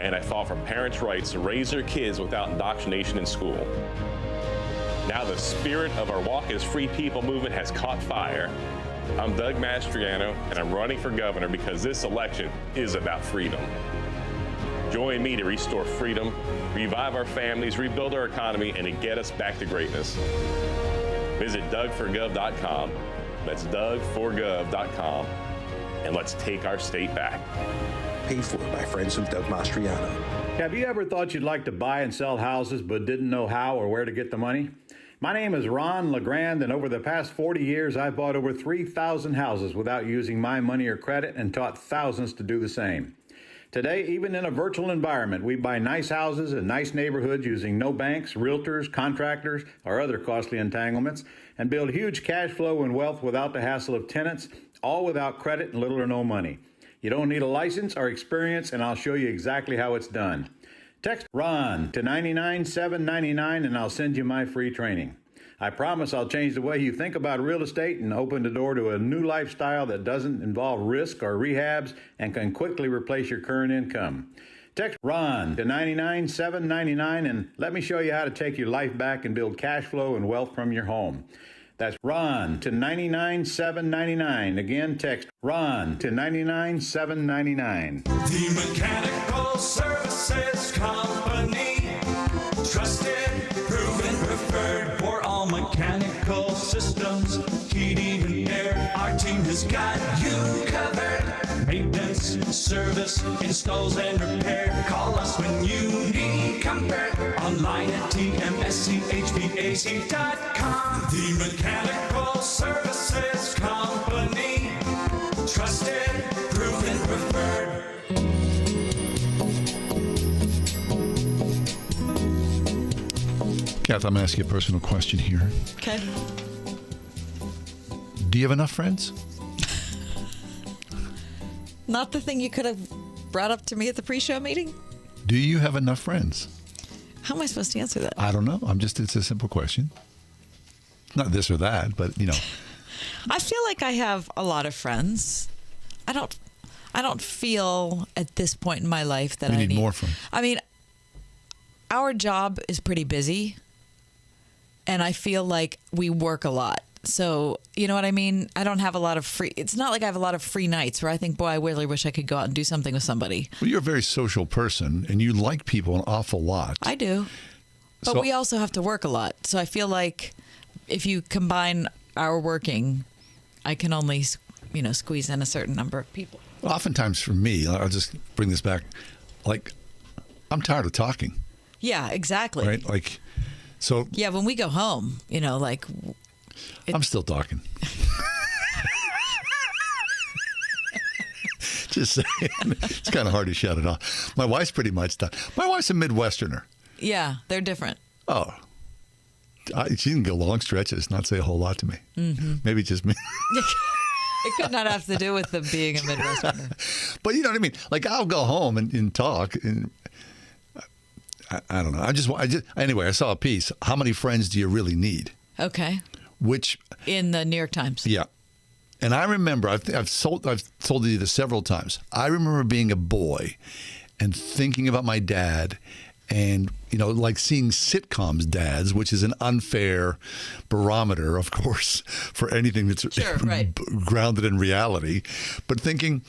And I fought for parents' rights to raise their kids without indoctrination in school. Now the spirit of our Walk as Free People movement has caught fire. I'm Doug Mastriano, and I'm running for governor because this election is about freedom. Join me to restore freedom, revive our families, rebuild our economy, and to get us back to greatness. Visit DougForGov.com. That's DougForGov.com. And let's take our state back. Paid for by friends of Doug Mastriano. Have you ever thought you'd like to buy and sell houses but didn't know how or where to get the money? My name is Ron LeGrand, and over the past 40 years, I've bought over 3,000 houses without using my money or credit and taught thousands to do the same. Today, even in a virtual environment, we buy nice houses in nice neighborhoods using no banks, realtors, contractors, or other costly entanglements, and build huge cash flow and wealth without the hassle of tenants, all without credit and little or no money. You don't need a license or experience, and I'll show you exactly how it's done. Text RON to 99799 and I'll send you my free training. I promise I'll change the way you think about real estate and open the door to a new lifestyle that doesn't involve risk or rehabs and can quickly replace your current income. Text RON to 99799 and let me show you how to take your life back and build cash flow and wealth from your home. That's RON to 99799. Again, text RON to 99799. The Mechanical Services Company. Trusted, proven, preferred for all mechanical systems, heating and air. Our team has got you covered. Maintenance, service, installs, and repair. Call us when you need comfort. Online at tmschvac.com. The Mechanical Services Company. Trusted, proven, preferred. Kath, I'm going to ask you a personal question here. Okay. Do you have enough friends? Not the thing you could have brought up to me at the pre-show meeting? Do you have enough friends? How am I supposed to answer that? I don't know. It's a simple question. Not this or that, but, you know. I feel like I have a lot of friends. I don't feel at this point in my life that You I need more friends. I mean, our job is pretty busy, and I feel like we work a lot. So, you know what I mean? I don't have a lot of free... It's not like I have a lot of free nights where I think, boy, I really wish I could go out and do something with somebody. Well, you're a very social person, and you like people an awful lot. I do. But we also have to work a lot. So I feel like if you combine our working, I can only, squeeze in a certain number of people. Oftentimes for me, I'll just bring this back, like, I'm tired of talking. Yeah, exactly. Right? Like, so... Yeah, when we go home, I'm still talking. Just saying. It's kind of hard to shut it off. My wife's pretty much done. My wife's a Midwesterner. Yeah, they're different. Oh. She can go long stretches, not say a whole lot to me. Mm-hmm. Maybe just me. It could not have to do with them being a Midwesterner. But you know what I mean? Like, I'll go home and talk. And I don't know. Anyway, I saw a piece. How many friends do you really need? Okay. Which... In the New York Times. Yeah. And I remember, I've told you this several times. I remember being a boy and thinking about my dad and, like seeing sitcoms dads, which is an unfair barometer, of course, for anything that's sure, right. grounded in reality. But thinking,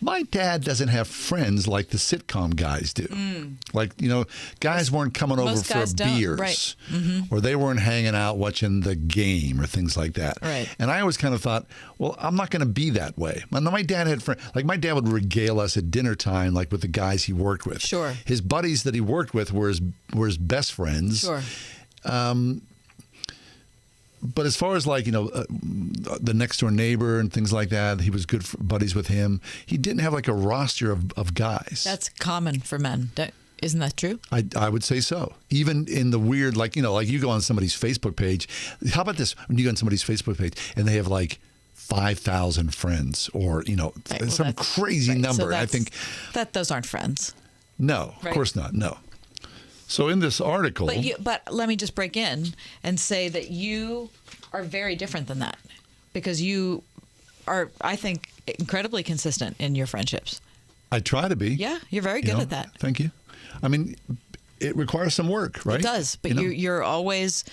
My dad doesn't have friends like the sitcom guys do. Like, guys weren't coming over Most for guys don't, beers. right. Or they weren't hanging out watching the game or things like that. Right. And I always kind of thought, well, I'm not going to be that way. My dad had friends. Like, my dad would regale us at dinner time, like with the guys he worked with. Sure. His buddies that he worked with were his best friends. Sure. But as far as the next door neighbor and things like that, he was good buddies with him. He didn't have like a roster of guys. That's common for men. Isn't that true? I would say so. Even in the weird, like you go on somebody's Facebook page. How about this? When you go on somebody's Facebook page and they have like 5,000 friends or, some crazy number. So I think those aren't friends. No, of course not. No. So in this article, but let me just break in and say that you are very different than that, because you are, I think, incredibly consistent in your friendships. I try to be. Yeah, you're very good at that. Thank you. I mean, it requires some work, right? It does, but you're always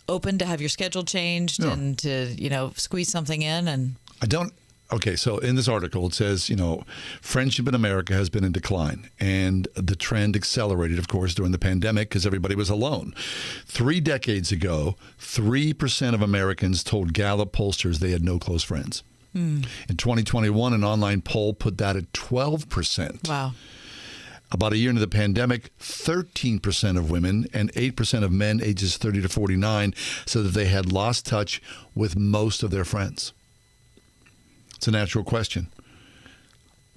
open to have your schedule changed and to squeeze something in. And I don't. Okay, so in this article, it says, friendship in America has been in decline. And the trend accelerated, of course, during the pandemic because everybody was alone. 3 decades ago, 3% of Americans told Gallup pollsters they had no close friends. In 2021, an online poll put that at 12%. Wow. About a year into the pandemic, 13% of women and 8% of men ages 30 to 49 said that they had lost touch with most of their friends. It's a natural question.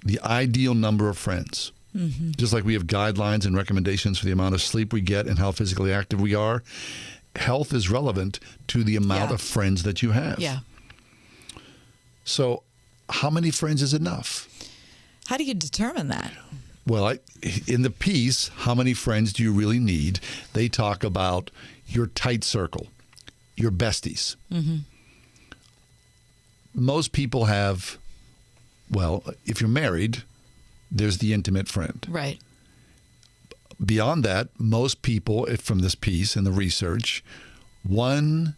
The ideal number of friends. Mm-hmm. Just like we have guidelines and recommendations for the amount of sleep we get and how physically active we are, health is relevant to the amount of friends that you have. Yeah. So how many friends is enough? How do you determine that? Well, in the piece, How Many Friends Do You Really Need? They talk about your tight circle, your besties. Mm-hmm. Most people have, well, if you're married, there's the intimate friend. Right. Beyond that, most people, from this piece and the research, 1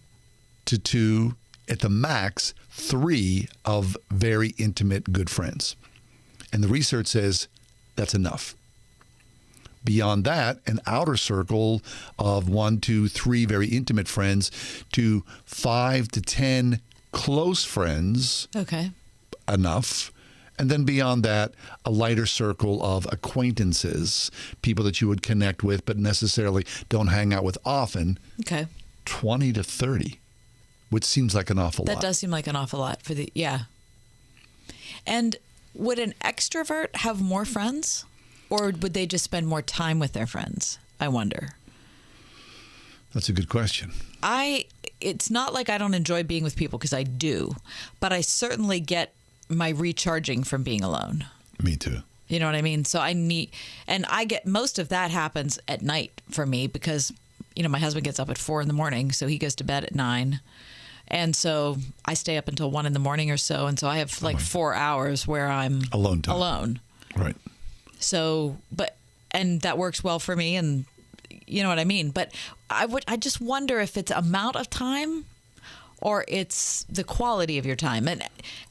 to 2, at the max, 3 of very intimate good friends. And the research says that's enough. Beyond that, an outer circle of 1, 2, 3 very intimate friends to 5 to 10 close friends. Okay. Enough. And then beyond that, a lighter circle of acquaintances, people that you would connect with but necessarily don't hang out with often. Okay. 20 to 30, which seems like an awful lot. That does seem like an awful lot yeah. And would an extrovert have more friends, or would they just spend more time with their friends? I wonder. That's a good question. It's not like I don't enjoy being with people, because I do, but I certainly get my recharging from being alone. Me too. You know what I mean? So I get most of that happens at night for me, because, my husband gets up at 4 a.m, so he goes to bed at 9. And so I stay up until 1 a.m. or so. And so I have 4 hours where I'm alone time. Alone. Right. So, and that works well for me, and you know what I mean? But I just wonder if it's amount of time or it's the quality of your time. And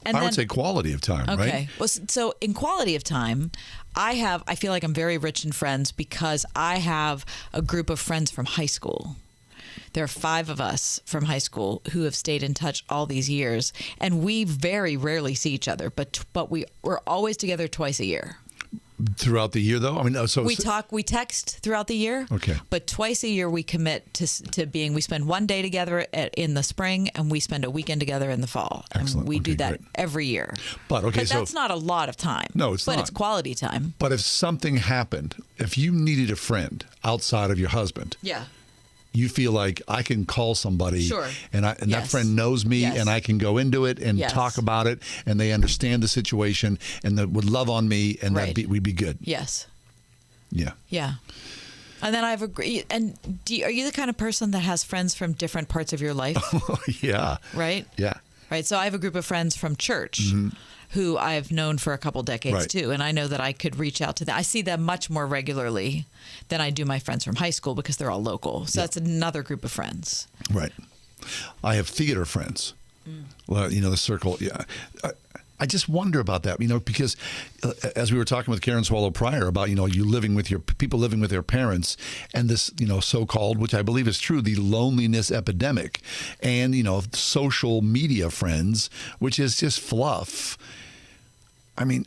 I would say quality of time, right? Okay. Well, so in quality of time, I feel like I'm very rich in friends because I have a group of friends from high school. There are 5 of us from high school who have stayed in touch all these years, and we very rarely see each other, but we're always together twice a year. Throughout the year, though? I mean, so we text throughout the year. Okay. But twice a year we commit to being. We spend one day together in the spring, and we spend a weekend together in the fall. Excellent. And we do that every year. But that's not a lot of time. No, it's not. But it's quality time. But if something happened, if you needed a friend outside of your husband, yeah, you feel like I can call somebody, sure, and that friend knows me, and I can go into it and talk about it, and they understand the situation, and they would love on me, and we'd be good. Yes. Yeah. Yeah. And then and are you the kind of person that has friends from different parts of your life? Yeah. Right? Yeah. Right. So I have a group of friends from church who I've known for a couple decades too. And I know that I could reach out to them. I see them much more regularly than I do my friends from high school because they're all local. So that's another group of friends. Right. I have theater friends. Well, the circle. Yeah. I just wonder about that, because as we were talking with Karen Swallow prior about, you living with people living with their parents and this, so-called, which I believe is true, the loneliness epidemic and, social media friends, which is just fluff. I mean,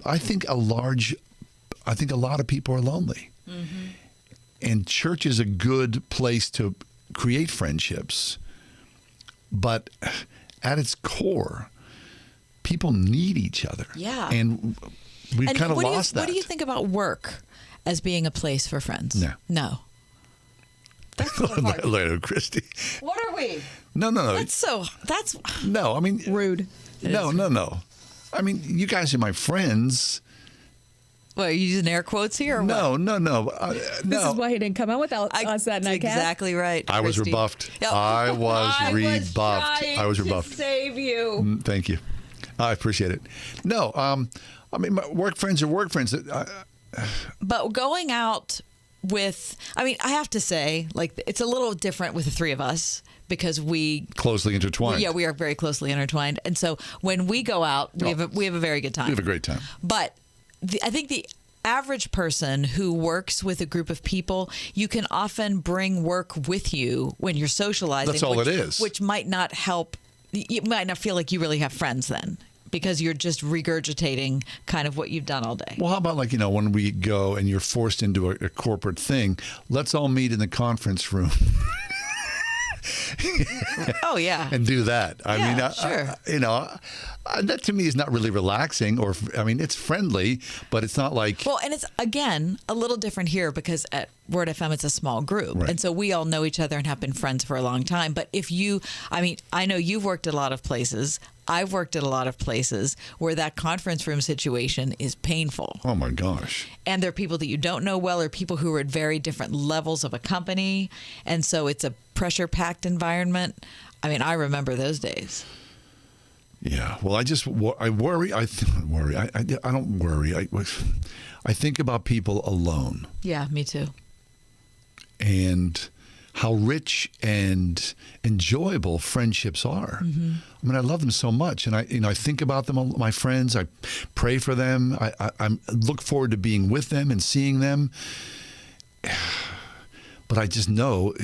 I think a lot of people are lonely. Mm-hmm. And church is a good place to create friendships. But at its core, people need each other. Yeah. And we've kind of lost that. What do you think about work as being a place for friends? No. That's so hard. Later, Christy. What are we? No. That's no, I mean. Rude. No. I mean, you guys are my friends. What, are you using air quotes here? Or no. This is why he didn't come out with us that night. Exactly right. I was rebuffed. I was rebuffed. I was rebuffed. To save you. Thank you. I appreciate it. No, I mean, my work friends are work friends. But going out with, I have to say, like, it's a little different with the three of us because we closely intertwined. We are very closely intertwined, and so when we go out, we have a very good time. We have a great time. But I think the average person who works with a group of people, you can often bring work with you when you're socializing. That's all it is. Which might not help. You might not feel like you really have friends then because you're just regurgitating kind of what you've done all day. Well, how about when we go and you're forced into a corporate thing, let's all meet in the conference room. Oh, yeah. And do that. Sure. That to me is not really relaxing it's friendly, but it's not like. Well, and it's, again, a little different here because at Word FM, it's a small group. Right. And so we all know each other and have been friends for a long time. But I know you've worked at a lot of places. I've worked at a lot of places where that conference room situation is painful. Oh, my gosh. And there are people that you don't know well or people who are at very different levels of a company. And so it's a pressure-packed environment. I remember those days. Yeah. Well, I worry. I don't worry. I think about people alone. Yeah, me too. And how rich and enjoyable friendships are. Mm-hmm. I love them so much, and I think about them, my friends. I pray for them. I look forward to being with them and seeing them. But I just know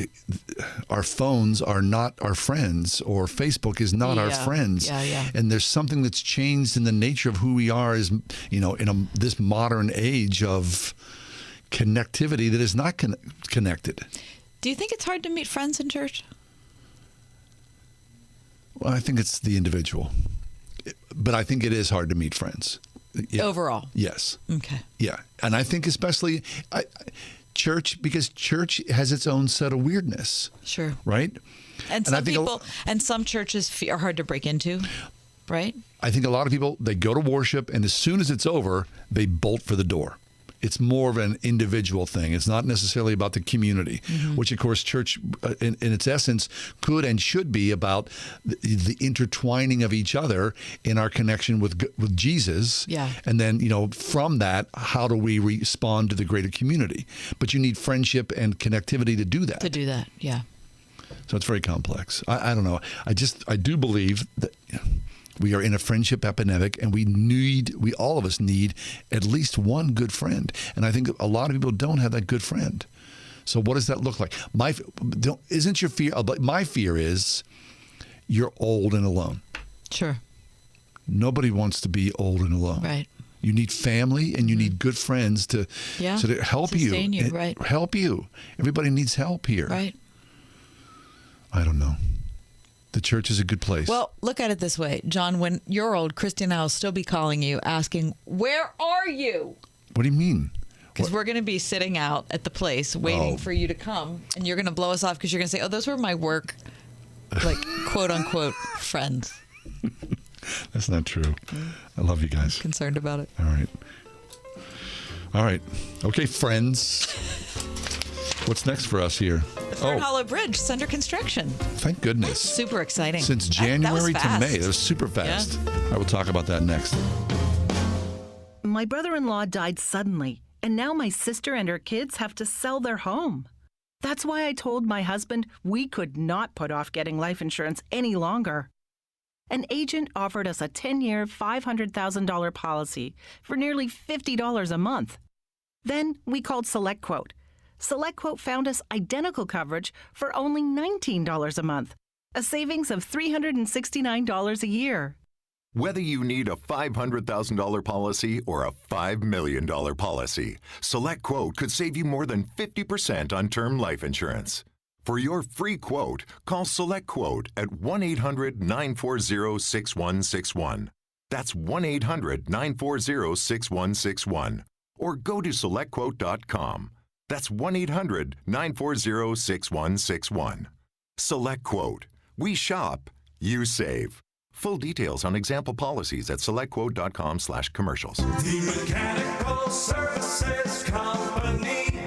our phones are not our friends, or Facebook is not our friends. Yeah. And there's something that's changed in the nature of who we are as, in this modern age of connectivity that is not connected. Do you think it's hard to meet friends in church? Well, I think it's the individual. But I think it is hard to meet friends. Yeah. Overall? Yes. Okay. Yeah. And I think especially church, because church has its own set of weirdness. Sure. Right? And some churches are hard to break into, right? I think a lot of people, they go to worship, and as soon as it's over, they bolt for the door. It's more of an individual thing. It's not necessarily about the community, which, of course, church, in its essence, could and should be about the intertwining of each other in our connection with Jesus. Yeah. And then, from that, how do we respond to the greater community? But you need friendship and connectivity to do that. Yeah. So it's very complex. I don't know. I do believe that we are in a friendship epidemic, and we all of us need at least one good friend. And I think a lot of people don't have that good friend. So what does that look like? Isn't your fear? My fear is you're old and alone. Sure. Nobody wants to be old and alone. Right. You need family, and you need good friends to help sustain you. Right. Help you. Everybody needs help here. Right. I don't know. The church is a good place. Well, look at it this way, John. When you're old, Christy and I will still be calling you, asking, "Where are you?" What do you mean? Because we're going to be sitting out at the place waiting for you to come, and you're going to blow us off because you're going to say, "Oh, those were my work, quote unquote, friends." That's not true. I love you guys. I'm concerned about it. All right. Okay, friends. What's next for us here? The Third Hollow Bridge is under construction. Thank goodness. Super exciting. Since January that to was May. That was super fast. Yeah. I will talk about that next. My brother-in-law died suddenly, and now my sister and her kids have to sell their home. That's why I told my husband we could not put off getting life insurance any longer. An agent offered us a 10-year, $500,000 policy for nearly $50 a month. Then we called SelectQuote. SelectQuote found us identical coverage for only $19 a month, a savings of $369 a year. Whether you need a $500,000 policy or a $5 million policy, SelectQuote could save you more than 50% on term life insurance. For your free quote, call SelectQuote at 1-800-940-6161. That's 1-800-940-6161. Or go to SelectQuote.com. That's 1-800-940-6161. SelectQuote. We shop, you save. Full details on example policies at SelectQuote.com/commercials. The Mechanical Services Company.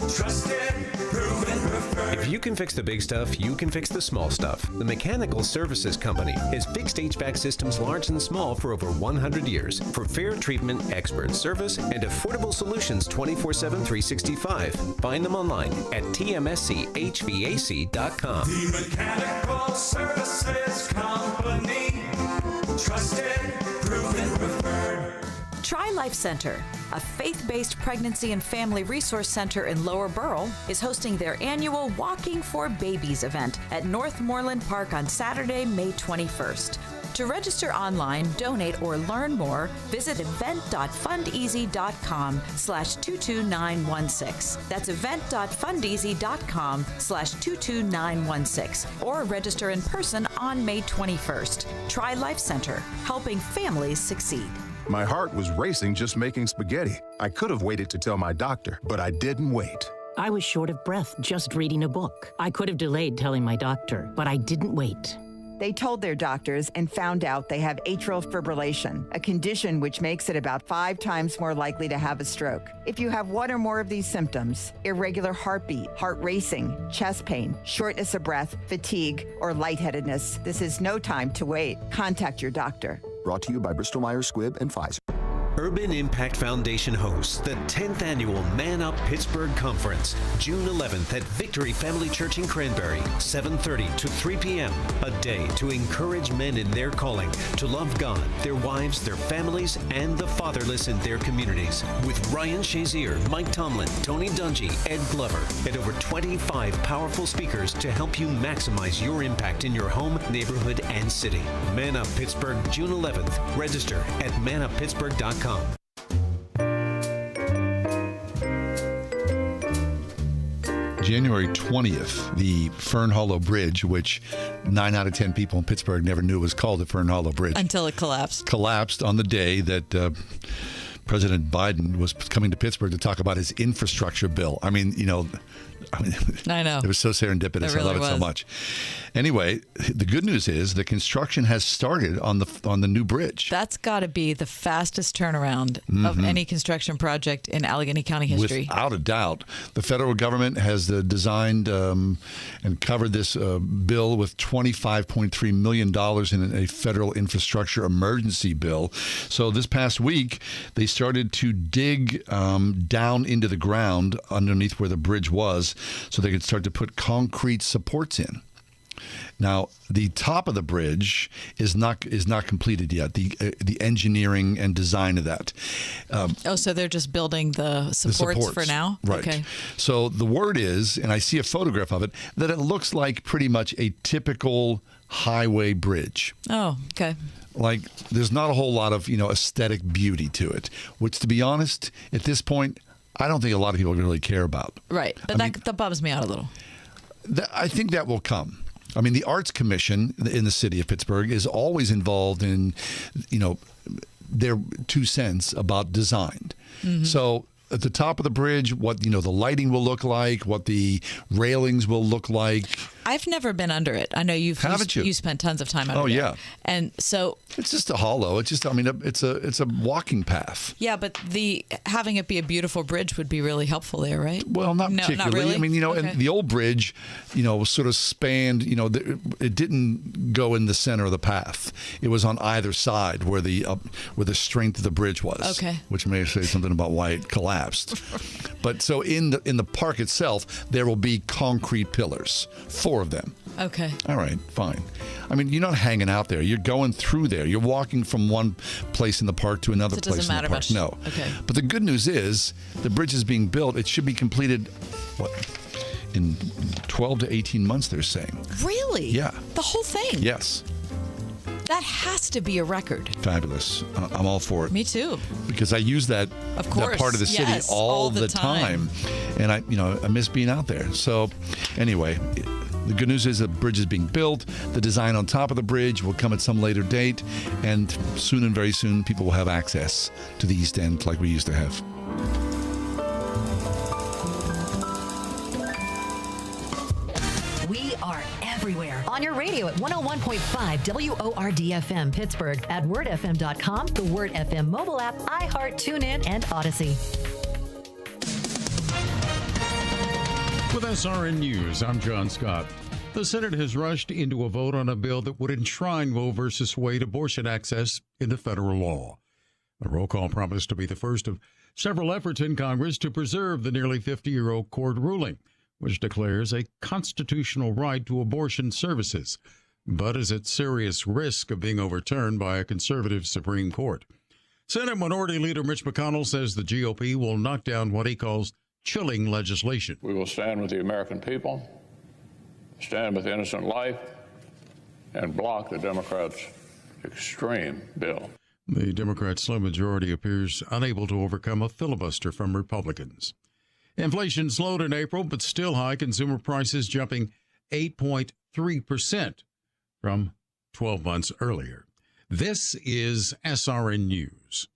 Trusted, proven, preferred. If you can fix the big stuff, you can fix the small stuff. The Mechanical Services Company has fixed HVAC systems large and small for over 100 years. For fair treatment, expert service, and affordable solutions 24/7, 365. Find them online at tmschvac.com. The Mechanical Services Company. Trusted, proven, preferred. Try Life Center, a faith-based pregnancy and family resource center in Lower Burrell, is hosting their annual Walking for Babies event at Northmoreland Park on Saturday, May 21st. To register online, donate, or learn more, visit event.fundeasy.com/22916. That's event.fundeasy.com/22916. Or register in person on May 21st. Try Life Center, helping families succeed. My heart was racing just making spaghetti. I could have waited to tell my doctor, but I didn't wait. I was short of breath just reading a book. I could have delayed telling my doctor, but I didn't wait. They told their doctors and found out they have atrial fibrillation, a condition which makes it about 5 times more likely to have a stroke. If you have one or more of these symptoms, irregular heartbeat, heart racing, chest pain, shortness of breath, fatigue, or lightheadedness, this is no time to wait. Contact your doctor. Brought to you by Bristol Myers Squibb and Pfizer. Urban Impact Foundation hosts the 10th annual Man Up Pittsburgh Conference, June 11th at Victory Family Church in Cranberry, 7:30 to 3 p.m. A day to encourage men in their calling to love God, their wives, their families, and the fatherless in their communities. With Ryan Shazier, Mike Tomlin, Tony Dungy, Ed Glover, and over 25 powerful speakers to help you maximize your impact in your home, neighborhood, and city. Man Up Pittsburgh, June 11th. Register at manuppittsburgh.com. January 20th, the Fern Hollow Bridge, which 9 out of 10 people in Pittsburgh never knew was called the Fern Hollow Bridge. Until it collapsed. Collapsed on the day that President Biden was coming to Pittsburgh to talk about his infrastructure bill. I mean, I know. It was so serendipitous. Really I love it so much. Anyway, the good news is the construction has started on the new bridge. That's got to be the fastest turnaround of any construction project in Allegheny County history. Without a doubt. The federal government has designed and covered this bill with $25.3 million in a federal infrastructure emergency bill. So this past week, they started to dig down into the ground underneath where the bridge was so they could start to put concrete supports in. Now, the top of the bridge is not completed yet. The engineering and design of that. So they're just building the supports for now? Right. Okay. So the word is, and I see a photograph of it, that it looks like pretty much a typical highway bridge. Oh, okay. Like, there's not a whole lot of, aesthetic beauty to it, which, to be honest, at this point, I don't think a lot of people really care about. Right. But that bums me out a little. I think that will come. I mean, the Arts Commission in the city of Pittsburgh is always involved in, their 2 cents about design. Mm-hmm. So at the top of the bridge, what, the lighting will look like, what the railings will look like. I've never been under it. I know you spent tons of time under it. Oh, yeah. And so it's just a hollow. It's just, it's a walking path. Yeah, but having it be a beautiful bridge would be really helpful there, right? Well, not particularly. Not really? I mean, okay. And the old bridge, was sort of spanned, it didn't go in the center of the path. It was on either side where the strength of the bridge was. Okay. Which may say something about why it collapsed. But so in the park itself, there will be concrete pillars, 4 4 of them. Okay. All right, fine. I mean, you're not hanging out there. You're going through there. You're walking from one place in the park to another So it place doesn't in the matter park. much. No. Okay. But the good news is the bridge is being built. It should be completed, in 12 to 18 months, they're saying. Really? Yeah. The whole thing? Yes. That has to be a record. Fabulous. I'm all for it. Me too. Because I use that part of the city Yes, all the time. And I miss being out there. So anyway, the good news is the bridge is being built. The design on top of the bridge will come at some later date. And soon and very soon, people will have access to the East End like we used to have. We are everywhere. On your radio at 101.5 WORD-FM Pittsburgh, at wordfm.com, the Word FM mobile app, iHeart, TuneIn, and Odyssey. With SRN News, I'm John Scott. The Senate has rushed into a vote on a bill that would enshrine Roe v. Wade abortion access into federal law. The roll call promised to be the first of several efforts in Congress to preserve the nearly 50-year-old court ruling, which declares a constitutional right to abortion services, but is at serious risk of being overturned by a conservative Supreme Court. Senate Minority Leader Mitch McConnell says the GOP will knock down what he calls chilling legislation. We will stand with the American people, stand with innocent life, and block the Democrats' extreme bill. The Democrat slim majority appears unable to overcome a filibuster from Republicans. Inflation slowed in April, but still high. Consumer prices jumping 8.3% from 12 months earlier. This is SRN News.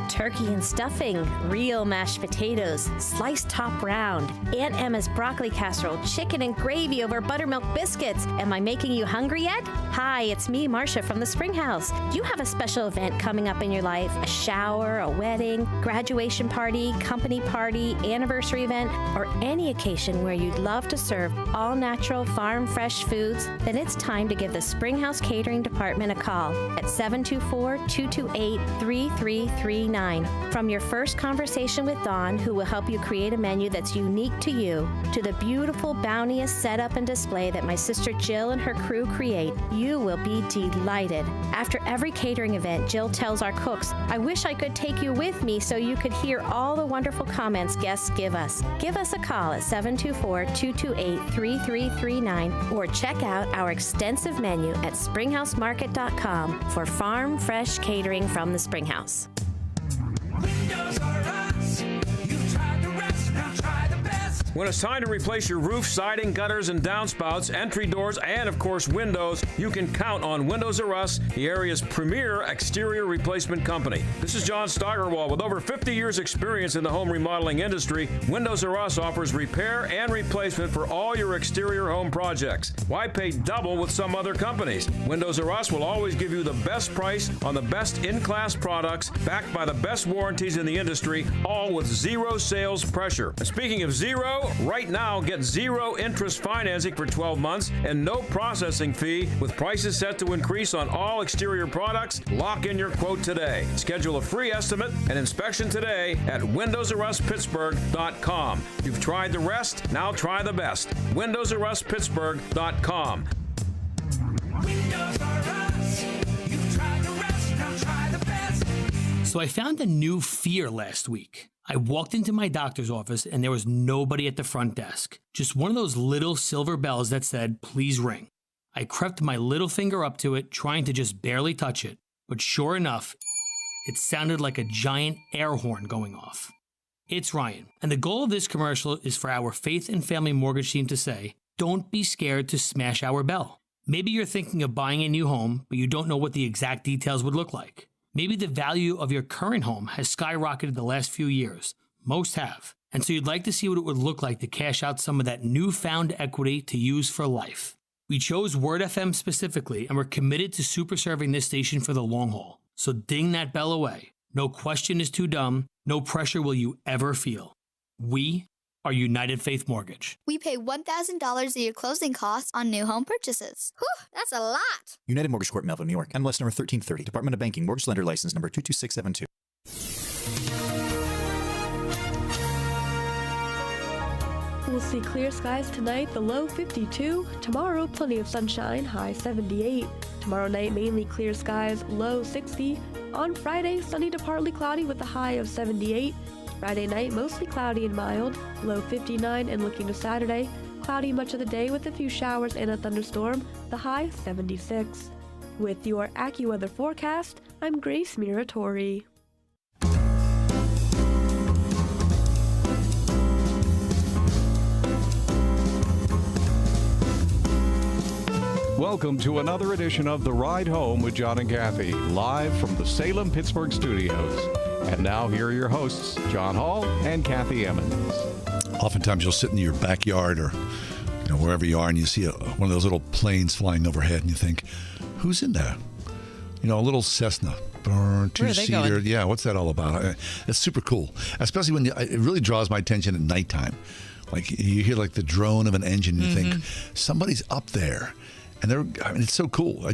Turkey and stuffing, real mashed potatoes, sliced top round, Aunt Emma's broccoli casserole, chicken and gravy over buttermilk biscuits. Am I making you hungry yet? Hi, it's me, Marcia from the Springhouse. Do you have a special event coming up in your life? A shower, a wedding, graduation party, company party, anniversary event, or any occasion where you'd love to serve all-natural, farm-fresh foods? Then it's time to give the Springhouse Catering Department a call at 724-228-3339. From your first conversation with Dawn, who will help you create a menu that's unique to you, to the beautiful, bounteous setup and display that my sister Jill and her crew create, you will be delighted. After every catering event, Jill tells our cooks, I wish I could take you with me so you could hear all the wonderful comments guests give us. Give us a call at 724-228-3339 or check out our extensive menu at springhousemarket.com for farm fresh catering from the Springhouse. Windows are us. You've tried the rest, now try the best. When it's time to replace your roof, siding, gutters, and downspouts, entry doors, and of course windows, you can count on Windows R Us, the area's premier exterior replacement company. This is John Steigerwald. With over 50 years experience in the home remodeling industry, Windows R Us offers repair and replacement for all your exterior home projects. Why pay double with some other companies? Windows R Us will always give you the best price on the best in-class products, backed by the best warranties in the industry, all with zero sales pressure. And speaking of zero, right now get zero interest financing for 12 months and no processing fee with prices set to increase on all exterior products. Lock in your quote today. Schedule a free estimate and inspection today at windowsruspittsburgh.com. You've tried the rest, now try the best. windowsruspittsburgh.com. Windows are us. You've tried the rest, now try the best. So I found a new fear last week. I walked into my doctor's office and there was nobody at the front desk. Just one of those little silver bells that said, please ring. I crept my little finger up to it, trying to just barely touch it. But sure enough, it sounded like a giant air horn going off. It's Ryan, and the goal of this commercial is for our Faith and Family Mortgage team to say, don't be scared to smash our bell. Maybe you're thinking of buying a new home, but you don't know what the exact details would look like. Maybe the value of your current home has skyrocketed the last few years. Most have. And so you'd like to see what it would look like to cash out some of that newfound equity to use for life. We chose Word FM specifically, and we're committed to super serving this station for the long haul. So ding that bell away. No question is too dumb. No pressure will you ever feel. We are United Faith Mortgage. We pay $1,000 a year closing costs on new home purchases. Whew, that's a lot. United Mortgage Corp, Melville, New York. MLS number 1330. Department of Banking. Mortgage lender license number 22672. We'll see clear skies tonight, the low 52. Tomorrow, plenty of sunshine, high 78. Tomorrow night, mainly clear skies, low 60. On Friday, sunny to partly cloudy with a high of 78. Friday night, mostly cloudy and mild, low 59. And looking to Saturday, cloudy much of the day with a few showers and a thunderstorm, the high 76. With your AccuWeather forecast, I'm Grace Muratori. Welcome to another edition of The Ride Home with John and Kathy, live from the Salem-Pittsburgh studios. And now here are your hosts, John Hall and Kathy Emmons. Oftentimes you'll sit in your backyard or wherever you are and you see one of those little planes flying overhead and you think, who's in that? A little Cessna. Two-seater. Yeah, what's that all about? It's super cool, especially when it really draws my attention at nighttime. Like you hear like the drone of an engine and you think, somebody's up there. And it's so cool.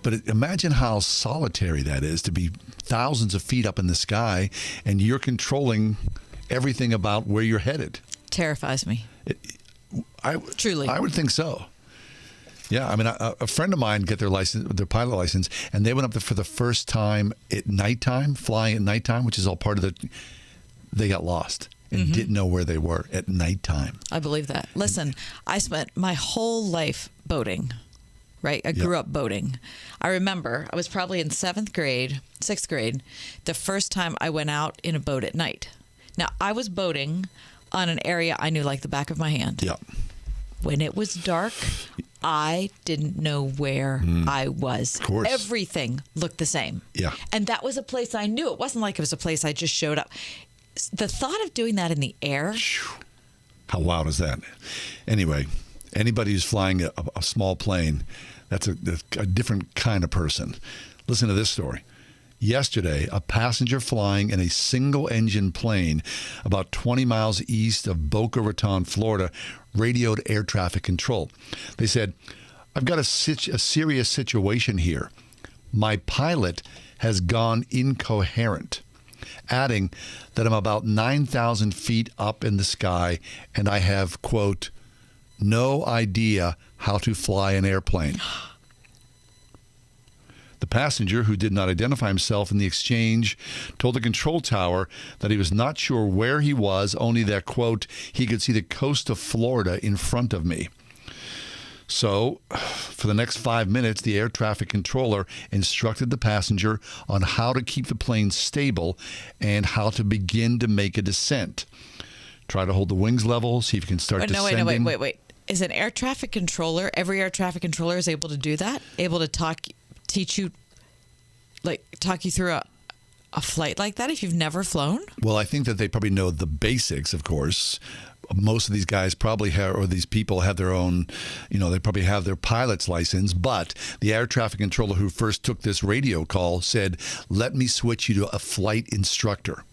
But imagine how solitary that is to be thousands of feet up in the sky and you're controlling everything about where you're headed. Terrifies me. Truly. I would think so. Yeah, I mean, a friend of mine got their pilot license, and they went up there for the first time at nighttime, flying at nighttime, which is all part of they got lost and didn't know where they were at nighttime. I believe that. Listen, I spent my whole life boating, right? I grew up boating. I remember I was probably in 6th grade, the first time I went out in a boat at night. Now, I was boating on an area I knew like the back of my hand. Yeah. When it was dark, I didn't know where I was. Of course. Everything looked the same. Yeah. And that was a place I knew. It wasn't like it was a place I just showed up. The thought of doing that in the air. How wild is that? Anyway, anybody who's flying a small plane, that's a different kind of person. Listen to this story. Yesterday, a passenger flying in a single-engine plane about 20 miles east of Boca Raton, Florida, radioed air traffic control. They said, I've got a serious situation here. My pilot has gone incoherent, adding that I'm about 9,000 feet up in the sky and I have, quote, no idea how to fly an airplane. The passenger, who did not identify himself in the exchange, told the control tower that he was not sure where he was, only that, quote, he could see the coast of Florida in front of me. So, for the next 5 minutes, the air traffic controller instructed the passenger on how to keep the plane stable and how to begin to make a descent. Try to hold the wings level, see if you can start descending. Wait. Is an air traffic controller, every air traffic controller is able to do that? Able to talk you through a flight like that if you've never flown? Well, I think that they probably know the basics, of course. Most of these guys probably have, or these people have their own, they probably have their pilot's license. But the air traffic controller who first took this radio call said, let me switch you to a flight instructor.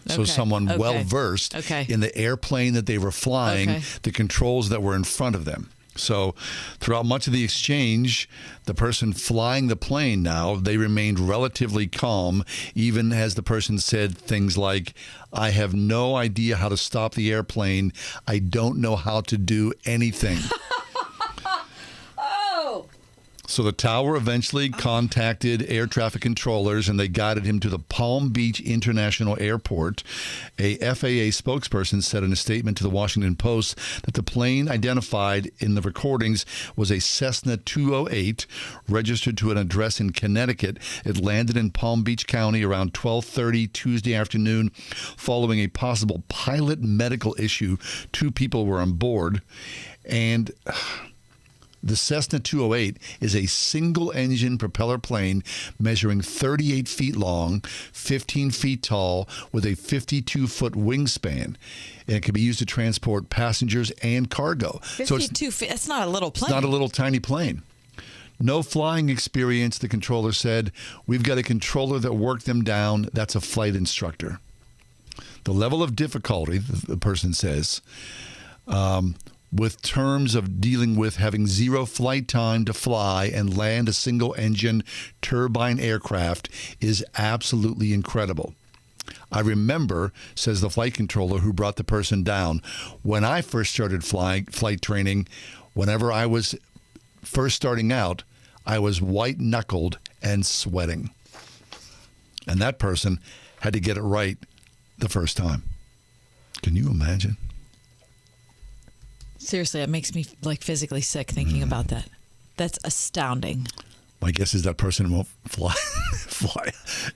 So someone well-versed in the airplane that they were flying, the controls that were in front of them. So throughout much of the exchange, the person flying the plane now, they remained relatively calm, even as the person said things like, I have no idea how to stop the airplane. I don't know how to do anything. So the tower eventually contacted air traffic controllers, and they guided him to the Palm Beach International Airport. A FAA spokesperson said in a statement to the Washington Post that the plane identified in the recordings was a Cessna 208, registered to an address in Connecticut. It landed in Palm Beach County around 12:30 Tuesday afternoon, following a possible pilot medical issue. 2 people were on board, and the Cessna 208 is a single-engine propeller plane measuring 38 feet long, 15 feet tall, with a 52-foot wingspan. And it can be used to transport passengers and cargo. 52 feet, that's not a little plane. It's not a little tiny plane. No flying experience, the controller said. We've got a controller that worked them down. That's a flight instructor. The level of difficulty, the person says, with terms of dealing with having zero flight time to fly and land a single-engine turbine aircraft is absolutely incredible. I remember, says the flight controller who brought the person down, when I first started flight training, whenever I was first starting out, I was white-knuckled and sweating. And that person had to get it right the first time. Can you imagine? Seriously, it makes me physically sick thinking about that. That's astounding. My guess is that person won't fly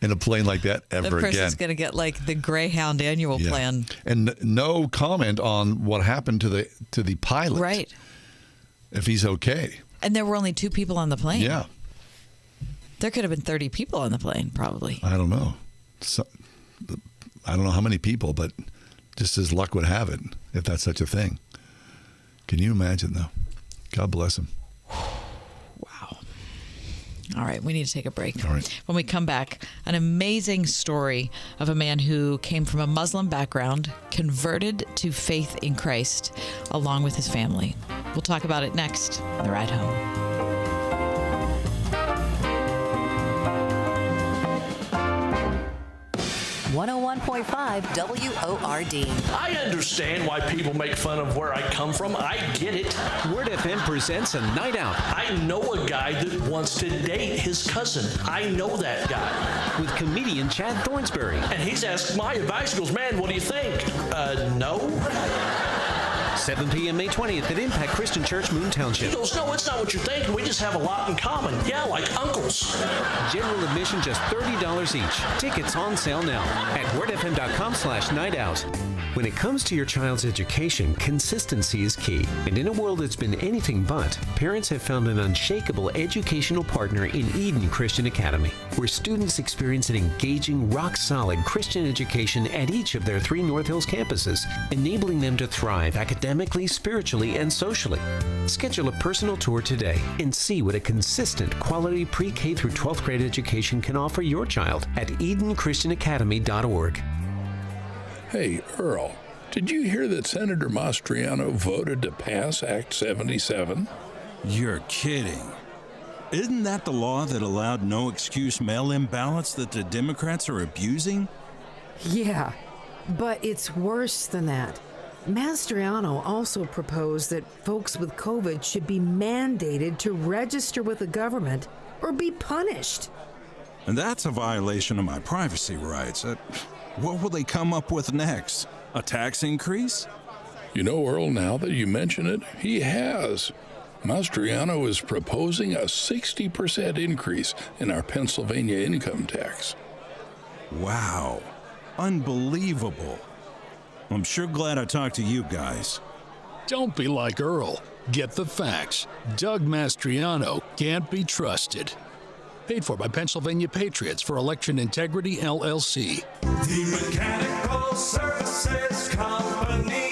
in a plane like that ever again. The person's going to get the Greyhound annual plan. And no comment on what happened to the pilot. Right. If he's okay. And there were only 2 people on the plane. Yeah. There could have been 30 people on the plane, probably. I don't know. I don't know how many people, but just as luck would have it, if that's such a thing. Can you imagine, though? God bless him. Wow. All right, we need to take a break. All right. When we come back, an amazing story of a man who came from a Muslim background, converted to faith in Christ, along with his family. We'll talk about it next on The Ride Home. 101.5 WORD. I understand why people make fun of where I come from. I get it. Word FM presents a night out. I know a guy that wants to date his cousin. I know that guy. With comedian Chad Thornsberry. And he's asked my advice. He goes, man, what do you think? No. 7 p.m. May 20th at Impact Christian Church, Moon Township. He goes, no, it's not what you're thinking. We just have a lot in common. Yeah, like uncles. General admission just $30 each. Tickets on sale now at wordfm.com/nightout. When it comes to your child's education, consistency is key. And in a world that's been anything but, parents have found an unshakable educational partner in Eden Christian Academy, where students experience an engaging, rock-solid Christian education at each of their 3 North Hills campuses, enabling them to thrive academically, spiritually, and socially. Schedule a personal tour today and see what a consistent, quality pre-K through 12th grade education can offer your child at EdenChristianAcademy.org. Hey, Earl, did you hear that Senator Mastriano voted to pass Act 77? You're kidding. Isn't that the law that allowed no-excuse mail-in ballots that the Democrats are abusing? Yeah, but it's worse than that. Mastriano also proposed that folks with COVID should be mandated to register with the government or be punished. And that's a violation of my privacy rights. What will they come up with next? A tax increase? You know, Earl, now that you mention it, he has. Mastriano is proposing a 60% increase in our Pennsylvania income tax. Wow. Unbelievable. I'm sure glad I talked to you guys. Don't be like Earl. Get the facts. Doug Mastriano can't be trusted. Paid for by Pennsylvania Patriots for Election Integrity, LLC. The Mechanical Services Company.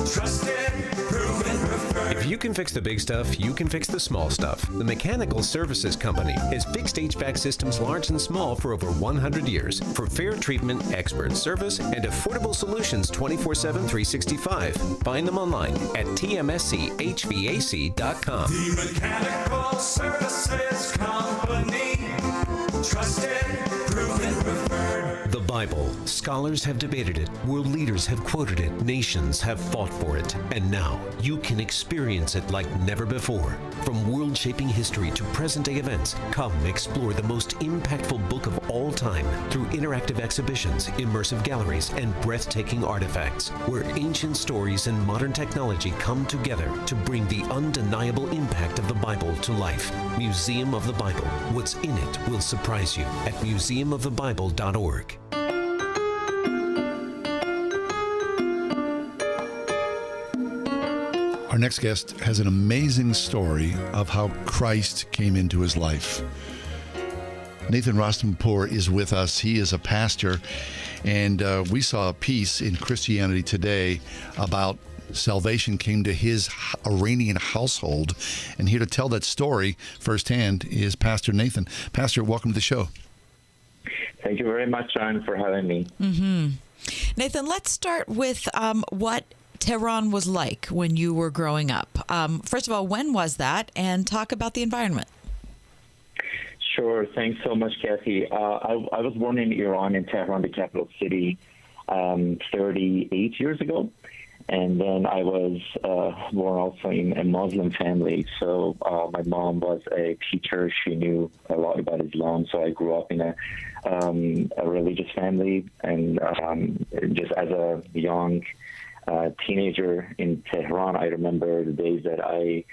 Trusted, proven, preferred. If you can fix the big stuff, you can fix the small stuff. The Mechanical Services Company has fixed HVAC systems large and small for over 100 years. For fair treatment, expert service, and affordable solutions 24/7, 365. Find them online at tmschvac.com. The Mechanical Services Company. Trusted, proven, preferred. The Bible. Scholars have debated it. World leaders have quoted it. Nations have fought for it. And now you can experience it like never before. From world-shaping history to present-day events, come explore the most impactful book of all time through interactive exhibitions, immersive galleries, and breathtaking artifacts, where ancient stories and modern technology come together to bring the undeniable impact of the Bible to life. Museum of the Bible. What's in it will surprise you at museumofthebible.org. Our next guest has an amazing story of how Christ came into his life. Nathan Rostampour is with us. He is a pastor, and we saw a piece in Christianity Today about salvation came to his Iranian household. And here to tell that story firsthand is Pastor Nathan. Pastor, welcome to the show. Thank you very much, John, for having me. Mm-hmm. Nathan, let's start with what Tehran was like when you were growing up. First of all, when was that? And talk about the environment. Sure. Thanks so much, Kathy. I was born in Iran, in Tehran, the capital city, 38 years ago. And then I was born also in a Muslim family. So my mom was a teacher. She knew a lot about Islam. So I grew up in a religious family. And just as a young teenager in Tehran, I remember the days that I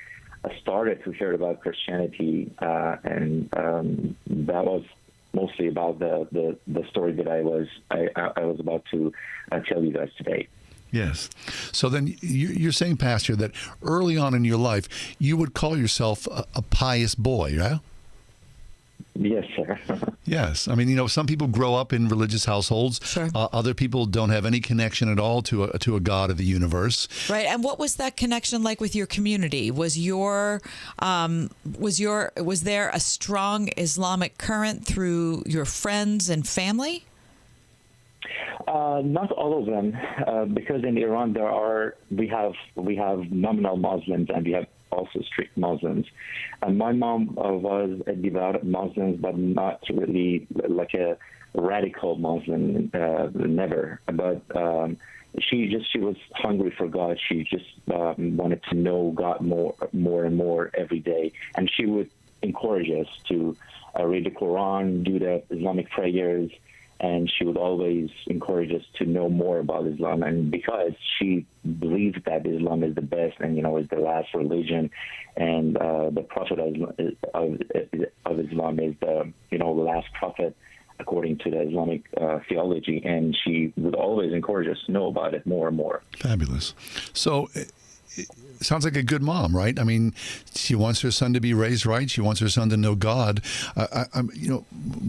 started to hear about Christianity. And that was mostly about the story that I was about to tell you guys today. Yes. So then you're saying, Pastor, that early on in your life, you would call yourself a pious boy, yeah? Yes, sir. Yes. I mean, some people grow up in religious households. Sure. Other people don't have any connection at all to a God of the universe. Right. And what was that connection like with your community? Was there a strong Islamic current through your friends and family? Not all of them, because in Iran we have nominal Muslims and we have also strict Muslims. And my mom was a devout Muslim, but not really like a radical Muslim, never. But she was hungry for God. She just wanted to know God more and more every day, and she would encourage us to read the Quran, do the Islamic prayers. And she would always encourage us to know more about Islam. And because she believed that Islam is the best and, is the last religion, and the prophet of Islam is the, last prophet according to the Islamic theology. And she would always encourage us to know about it more and more. Fabulous. So it sounds like a good mom, right? I mean, she wants her son to be raised right. She wants her son to know God.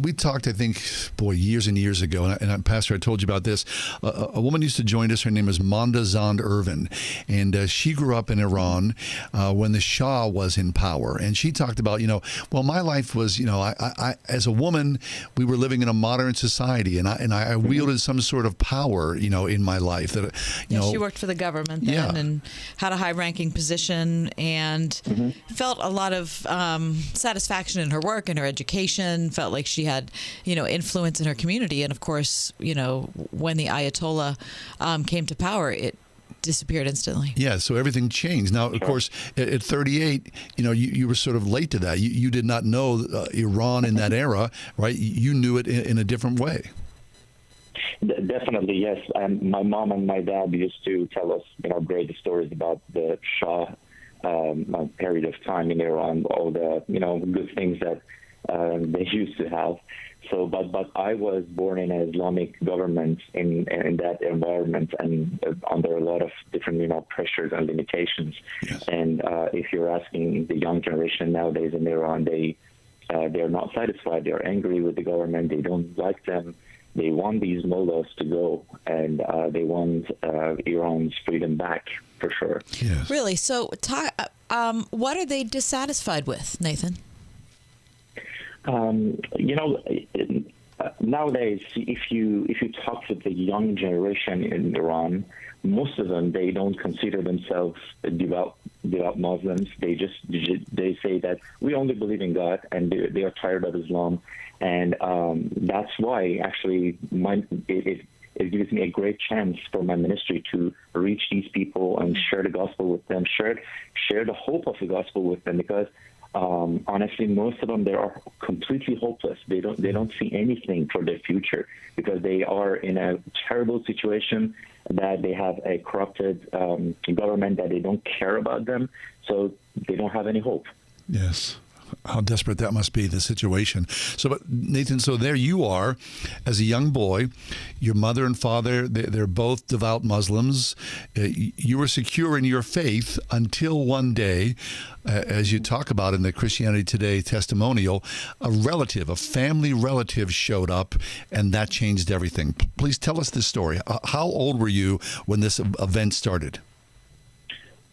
We talked, I think, years and years ago, and Pastor, I told you about this. A woman used to join us. Her name is Monda Zand Irvin, and she grew up in Iran when the Shah was in power. And she talked about, my life was, I as a woman, we were living in a modern society, and I wielded some sort of power, in my life. That she worked for the government then and had a high-ranking position and felt a lot of satisfaction in her work and her education, felt like she had, influence in her community. And of course, when the Ayatollah came to power, it disappeared instantly. Yeah, so everything changed. Now, of course, at 38, you were sort of late to that. You did not know Iran in that era, right? You knew it in a different way. Definitely, yes. And my mom and my dad used to tell us, great stories about the Shah period of time in Iran, all the, good things that they used to have. So, but I was born in an Islamic government in that environment and under a lot of different, pressures and limitations. Yes. And if you're asking the young generation nowadays in Iran, they're not satisfied. They're angry with the government. They don't like them. They want these mullahs to go, and they want Iran's freedom back, for sure. Yes. Really? So, what are they dissatisfied with, Nathan? Nowadays, if you talk to the young generation in Iran, most of them, they don't consider themselves devout Muslims. They say that we only believe in God, and they are tired of Islam. And that's why, actually, it gives me a great chance for my ministry to reach these people and share the gospel with them, share the hope of the gospel with them, because honestly, most of them, they are completely hopeless. They don't see anything for their future because they are in a terrible situation, that they have a corrupted government, that they don't care about them, so they don't have any hope. Yes. How desperate that must be, the situation. So, but Nathan, so there you are as a young boy. Your mother and father, they're both devout Muslims. You were secure in your faith until one day, as you talk about in the Christianity Today testimonial, a family relative showed up, and that changed everything. Please tell us this story. How old were you when this event started?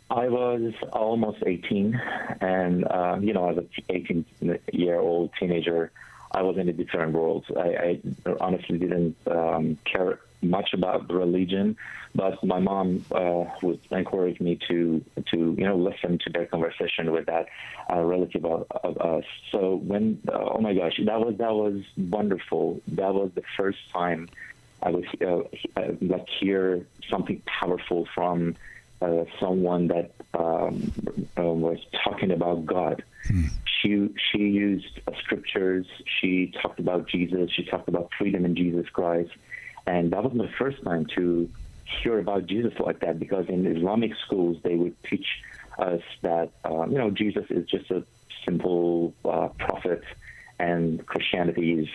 I was almost 18, and, as an 18-year-old teenager, I was in a different world. I honestly didn't care much about religion, but my mom would encourage me to listen to their conversation with that relative of us. So when oh my gosh, that was wonderful. That was the first time I would hear something powerful from someone that was talking about God. She used scriptures. She talked about Jesus. She talked about freedom in Jesus Christ. And that was my first time to hear about Jesus like that, because in Islamic schools, they would teach us that, Jesus is just a simple prophet, and Christianity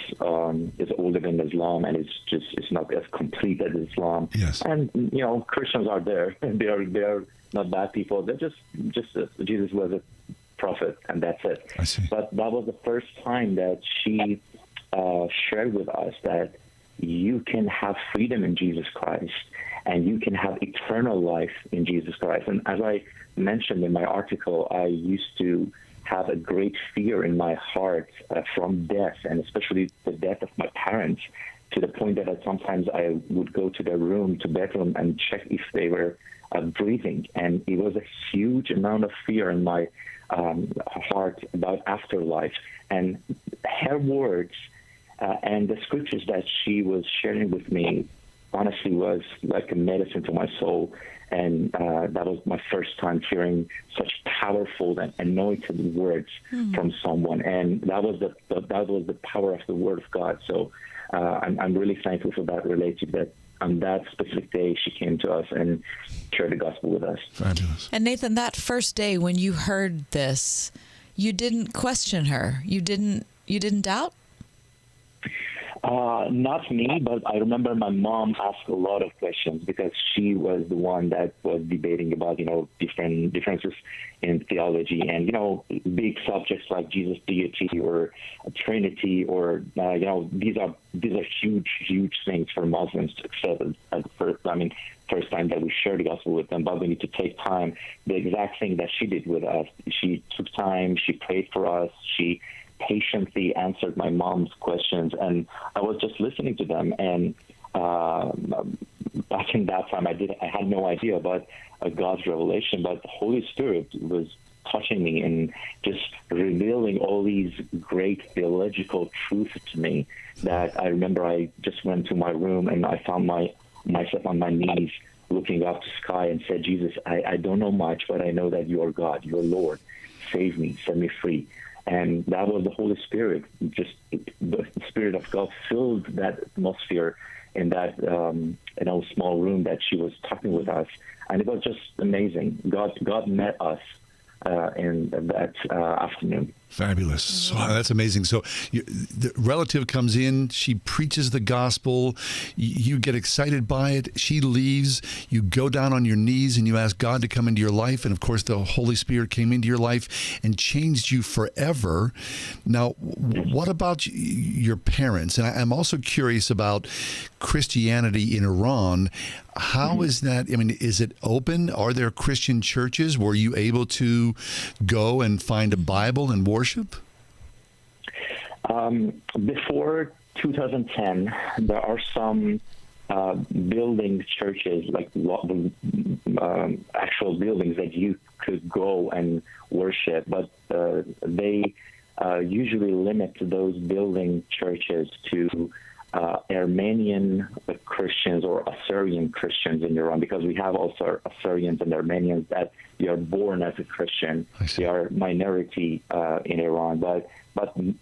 is older than Islam, and it's not as complete as Islam. Yes. And, Christians are there, and they are not bad people. They're just Jesus was a prophet, and that's it. I see. But that was the first time that she shared with us that you can have freedom in Jesus Christ, and you can have eternal life in Jesus Christ. And as I mentioned in my article, I used to have a great fear in my heart from death, and especially the death of my parents, to the point that sometimes I would go to their bedroom, and check if they were breathing. And it was a huge amount of fear in my heart about afterlife. And her words and the scriptures that she was sharing with me, honestly, was like a medicine to my soul. And that was my first time hearing such powerful and anointed words from someone. And that was the power of the Word of God. So I'm really thankful for that relative, that on that specific day she came to us and shared the gospel with us. Fabulous. And Nathan, that first day when you heard this, you didn't question her. You didn't doubt? Not me, but I remember my mom asked a lot of questions, because she was the one that was debating about, different differences in theology, and, big subjects like Jesus' deity or Trinity, or, these are huge things for Muslims to accept at the first time that we shared the gospel with them. But we need to take time. The exact thing that she did with us, she took time, she prayed for us, she patiently answered my mom's questions, and I was just listening to them. And back in that time, I had no idea about God's revelation, but the Holy Spirit was touching me and just revealing all these great theological truths to me, that I remember I just went to my room and I found myself on my knees looking up to the sky and said, Jesus, I don't know much, but I know that you are God, you are Lord. Save me, set me free. And that was the Holy Spirit. Just the Spirit of God filled that atmosphere in that small room that she was talking with us, and it was just amazing. God met us in that afternoon. Fabulous. So, that's amazing. So the relative comes in, she preaches the gospel, you get excited by it, she leaves, you go down on your knees and you ask God to come into your life, and of course the Holy Spirit came into your life and changed you forever. Now, what about your parents? And I'm also curious about Christianity in Iran. How is that? Is it open? Are there Christian churches? Were you able to go and find a Bible and worship? Before 2010, there are some building churches, like actual buildings that you could go and worship, but they usually limit those building churches to Armenian Christians or Assyrian Christians in Iran, because we have also Assyrians and Armenians that they are born as a Christian. They are minority in Iran, but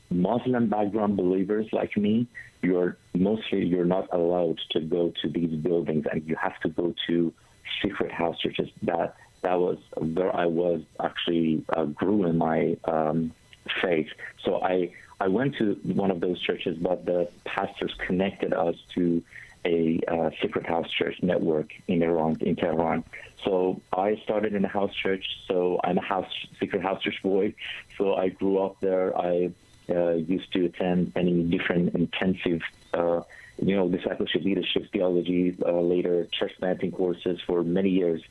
Muslim background believers like me, you're not allowed to go to these buildings, and you have to go to secret house churches. That was where I was actually grew in my faith. So I went to one of those churches, but the pastors connected us to a secret house church network in Iran, in Tehran. So I started in a house church. So I'm a secret house church boy. So I grew up there. I used to attend many different intensive, discipleship, leadership, theology, later church planting courses for many years.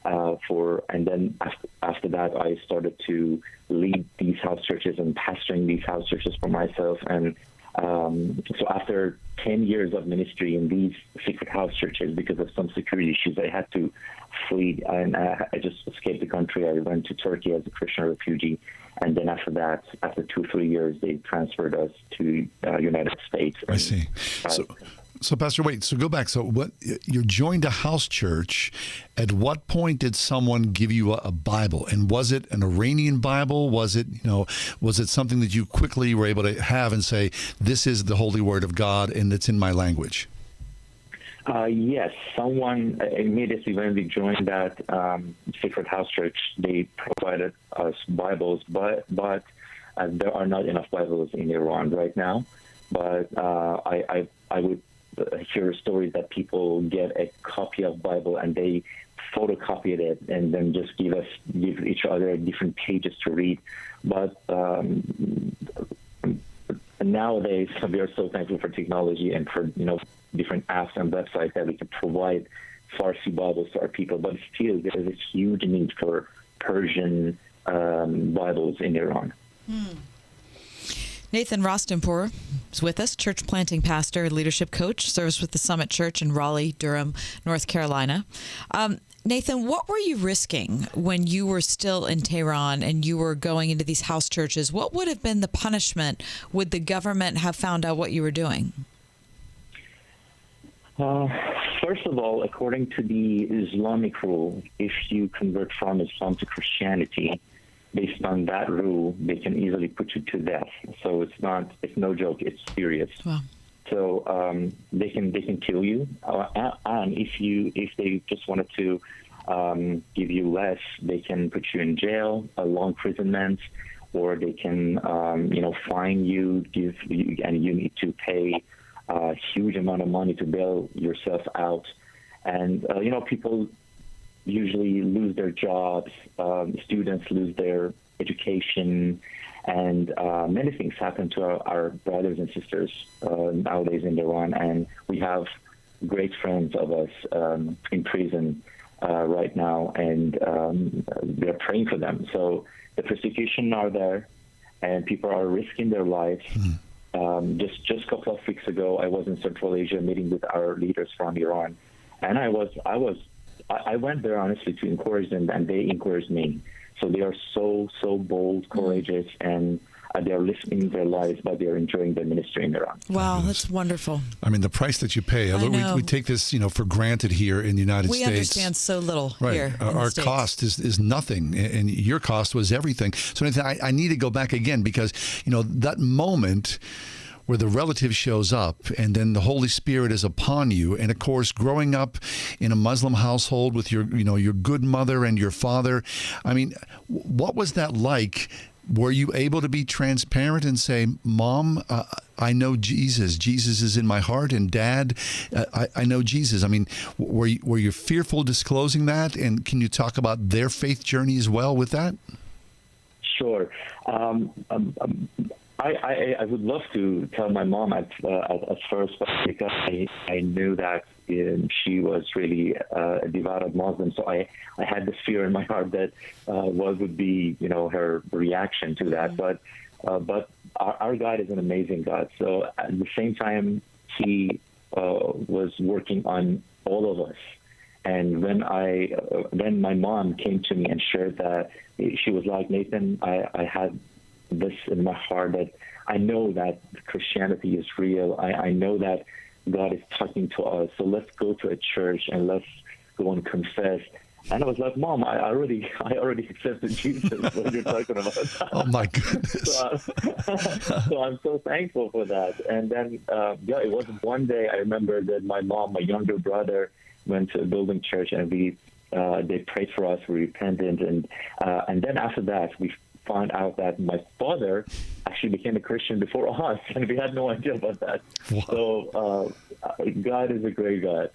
And then after that, I started to lead these house churches and pastoring these house churches for myself. And So after 10 years of ministry in these secret house churches, because of some security issues, I had to flee, and I just escaped the country. I went to Turkey as a Christian refugee, and then after that, after 2-3 years, they transferred us to United States. I see. So, Pastor, wait. So go back. So, what you joined a house church? At what point did someone give you a Bible? And was it an Iranian Bible? Was it something that you quickly were able to have and say, "This is the Holy Word of God, and it's in my language"? Yes, someone immediately when we joined that secret house church, they provided us Bibles, but there are not enough Bibles in Iran right now. But I would hear stories that people get a copy of Bible and they photocopied it and then just give each other different pages to read. But nowadays we are so thankful for technology and for different apps and websites that we can provide Farsi Bibles to our people. But still, there is a huge need for Persian Bibles in Iran. Nathan Rostenpour is with us, church planting pastor, leadership coach, serves with the Summit Church in Raleigh, Durham, North Carolina. Nathan, what were you risking when you were still in Tehran and you were going into these house churches? What would have been the punishment? Would the government have found out what you were doing? First of all, according to the Islamic rule, if you convert from Islam to Christianity, based on that rule, they can easily put you to death. So it's no joke. It's serious. Wow. So they can kill you, and if they just wanted to give you less, they can put you in jail, a long imprisonment, or they can fine you, and you need to pay a huge amount of money to bail yourself out. And people usually lose their jobs, students lose their education, and many things happen to our brothers and sisters nowadays in Iran. And we have great friends of us in prison right now, and they're praying for them. So the persecution are there, and people are risking their lives. Just a couple of weeks ago, I was in Central Asia meeting with our leaders from Iran, and I went there honestly to encourage them, and they encouraged me. So they are so bold, courageous, and they are risking their lives, but they are enjoying their ministry in Iran. Wow, that's wonderful. I mean, the price that you pay. I know. We take this, for granted here in the United States. We understand so little here. In Our the States. cost is nothing, and your cost was everything. So Nathan, I need to go back again because that moment where the relative shows up and then the Holy Spirit is upon you. And of course, growing up in a Muslim household with your good mother and your father, I mean, what was that like? Were you able to be transparent and say, Mom, I know Jesus. Jesus is in my heart. And Dad, I know Jesus. I mean, were you fearful disclosing that? And can you talk about their faith journey as well with that? Sure. I would love to tell my mom at first, but because I knew that she was really a devout Muslim, so I had this fear in my heart that what would be her reaction to that. But our God is an amazing God. So at the same time, He was working on all of us. And when my mom came to me and shared that, she was like, Nathan, I had this in my heart that I know that Christianity is real. I know that God is talking to us. So let's go to a church and let's go and confess. And I was like, Mom, I already accepted Jesus. What you're talking about? Oh my goodness! So I'm so thankful for that. And then it was one day I remember that my mom, my younger brother, went to a building church and they prayed for us. We repented, and then after that we found out that my father actually became a Christian before us, and we had no idea about that. Wow. So God is a great God.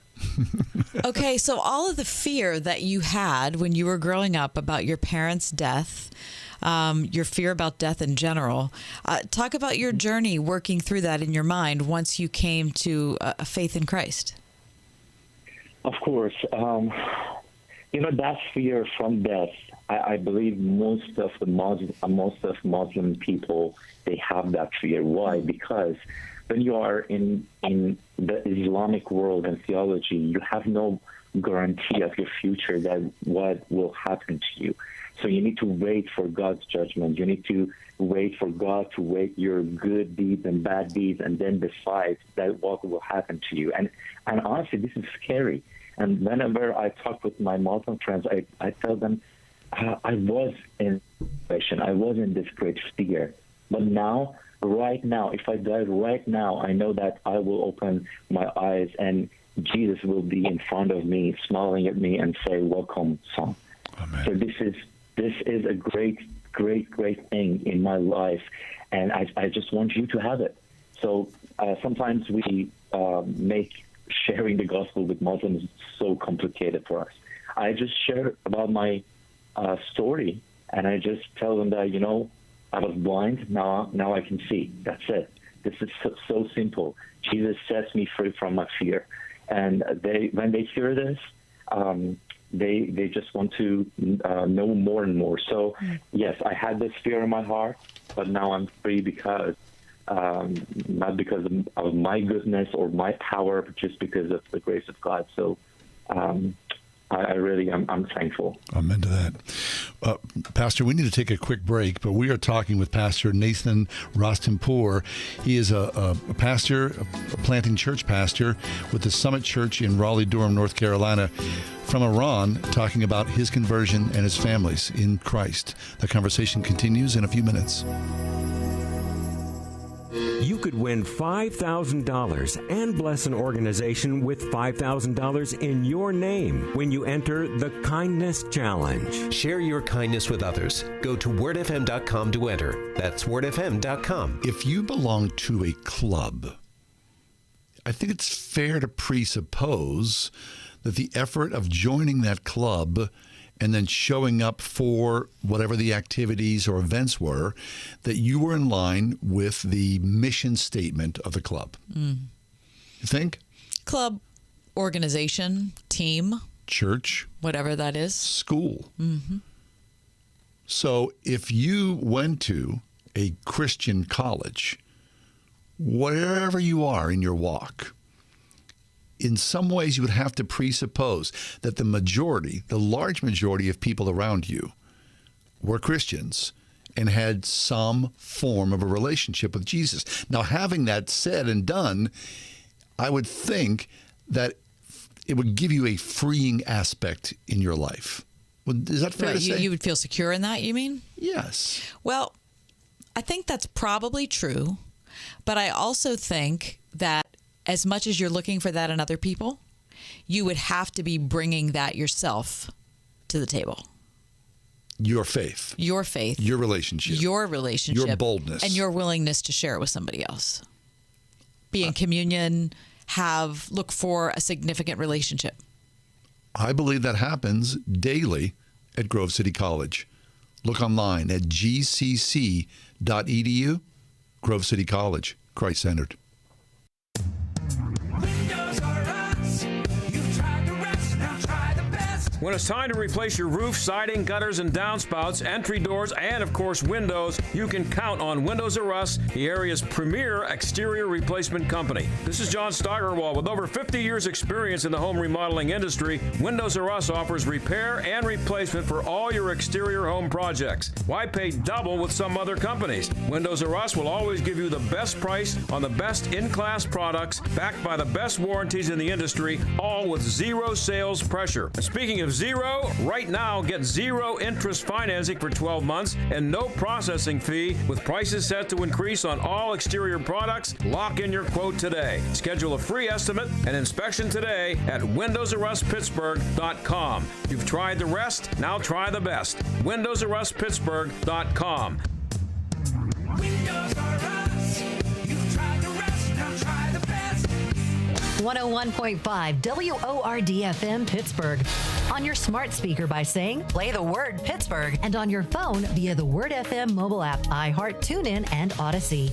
Okay, so all of the fear that you had when you were growing up about your parents' death, your fear about death in general, talk about your journey working through that in your mind once you came to a faith in Christ. Of course. That fear from death, I believe most of Muslim people, they have that fear. Why? Because when you are in the Islamic world and theology, you have no guarantee of your future that what will happen to you. So you need to wait for God's judgment. You need to wait for God to weigh your good deeds and bad deeds and then decide that what will happen to you. And honestly, this is scary. And whenever I talk with my Muslim friends, I tell them I was in depression. I was in this great fear. But now, right now, if I die right now, I know that I will open my eyes and Jesus will be in front of me, smiling at me and say, "Welcome, son." Amen. So this is a great thing in my life, and I just want you to have it. So sometimes we make sharing the gospel with Muslims so complicated for us. I just share about my story, and I just tell them that, I was blind, now I can see. That's it. This is so simple. Jesus sets me free from my fear. And when they hear this, they just want to know more and more. So, yes, I had this fear in my heart, but now I'm free because, not because of my goodness or my power, but just because of the grace of God. So I really I'm thankful. Amen to that. Pastor, we need to take a quick break, but we are talking with Pastor Nathan Rostampour. He is a pastor, a planting church pastor with the Summit Church in Raleigh-Durham, North Carolina, from Iran, talking about his conversion and his families in Christ. The conversation continues in a few minutes. You could win $5,000 and bless an organization with $5,000 in your name when you enter the Kindness Challenge. Share your kindness with others. Go to wordfm.com to enter. That's wordfm.com. If you belong to a club, I think it's fair to presuppose that the effort of joining that club and then showing up for whatever the activities or events were, that you were in line with the mission statement of the club. You think? Club, organization, team. Church. Whatever that is. School. Mm-hmm. So if you went to a Christian college, wherever you are in your walk, in some ways, you would have to presuppose that the large majority of people around you were Christians and had some form of a relationship with Jesus. Now, having that said and done, I would think that it would give you a freeing aspect in your life. Is that fair to say? You would feel secure in that, you mean? Yes. Well, I think that's probably true, but I also think that as much as you're looking for that in other people, you would have to be bringing that yourself to the table. Your faith. Your faith. Your relationship. Your relationship. Your boldness. And your willingness to share it with somebody else. Be in communion, look for a significant relationship. I believe that happens daily at Grove City College. Look online at gcc.edu. Grove City College, Christ-centered. When it's time to replace your roof, siding, gutters, and downspouts, entry doors, and of course windows, you can count on Windows R Us, the area's premier exterior replacement company. This is John Steigerwald. With over 50 years experience in the home remodeling industry, Windows R Us offers repair and replacement for all your exterior home projects. Why pay double with some other companies? Windows R Us will always give you the best price on the best in-class products, backed by the best warranties in the industry, all with zero sales pressure. Speaking of zero, right now get zero interest financing for 12 months and no processing fee with prices set to increase on all exterior products. Lock in your quote today. Schedule a free estimate and inspection today at windowsruspittsburgh.com. You've tried the rest, now try the best. windowsruspittsburgh.com. Windows R Us. You've tried the rest, now try the best. 101.5 WORD-FM Pittsburgh. On your smart speaker by saying, play the word Pittsburgh. And on your phone via the Word FM mobile app, iHeart, TuneIn, and Odyssey.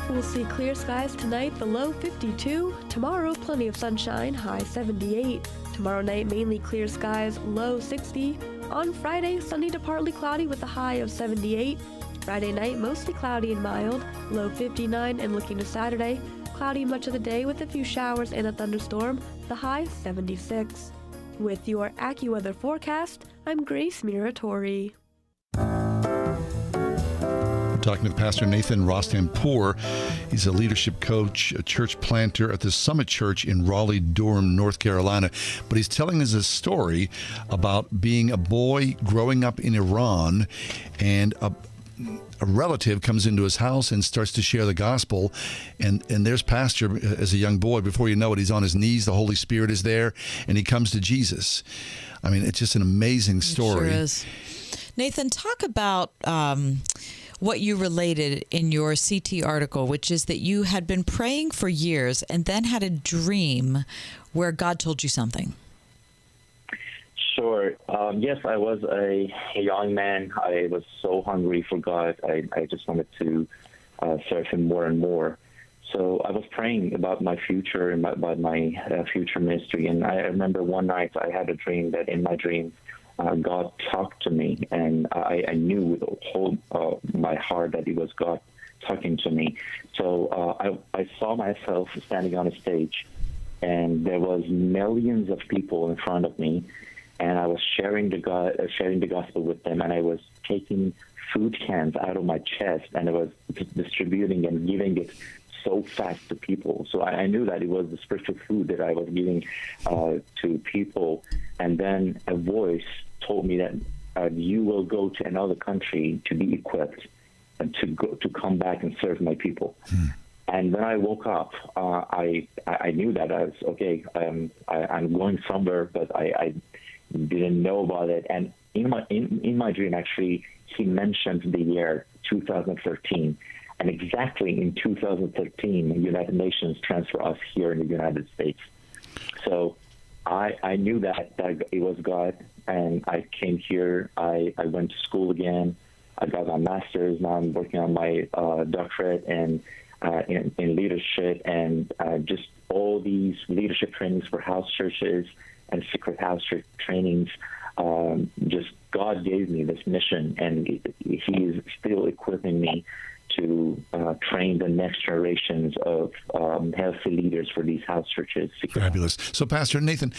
We'll see clear skies tonight, the low 52. Tomorrow, plenty of sunshine, high 78. Tomorrow night, mainly clear skies, low 60. On Friday, sunny to partly cloudy with a high of 78. Friday night, mostly cloudy and mild, low 59, and looking to Saturday, cloudy much of the day with a few showers and a thunderstorm, the high 76. With your AccuWeather forecast, I'm Grace Miratori. Talking to Pastor Nathan Rostampour. He's a leadership coach, a church planter at the Summit Church in Raleigh-Durham, North Carolina. But he's telling us a story about being a boy growing up in Iran, and a relative comes into his house and starts to share the gospel, and there's Pastor as a young boy. Before you know it, he's on his knees, the Holy Spirit is there, and he comes to Jesus. I mean, it's just an amazing story. It sure is. Nathan, talk about what you related in your CT article, which is that you had been praying for years and then had a dream where God told you something. Sure. Yes, I was a young man. I was so hungry for God. I just wanted to serve Him more and more. So I was praying about my future and about my future ministry. And I remember one night I had a dream that in my dream, God talked to me, and I knew with all my heart that it was God talking to me. So I saw myself standing on a stage, and there was millions of people in front of me, and I was sharing the gospel with them, and I was taking food cans out of my chest, and I was distributing and giving it so fast to people. So I knew that it was the spiritual food that I was giving to people. And then a voice told me that you will go to another country to be equipped and to come back and serve my people. And when I woke up, I knew that I was okay. I'm going somewhere, but I didn't know about it. And in my dream, actually, he mentioned the year 2013. And exactly in 2013, the United Nations transferred us here in the United States. So I knew that it was God, and I came here. I went to school again. I got my master's. Now I'm working on my doctorate and in leadership, and just all these leadership trainings for house churches and secret house church trainings. Just God gave me this mission, and He is still equipping me to train the next generations of healthy leaders for these house churches. Fabulous. So, Pastor Nathan,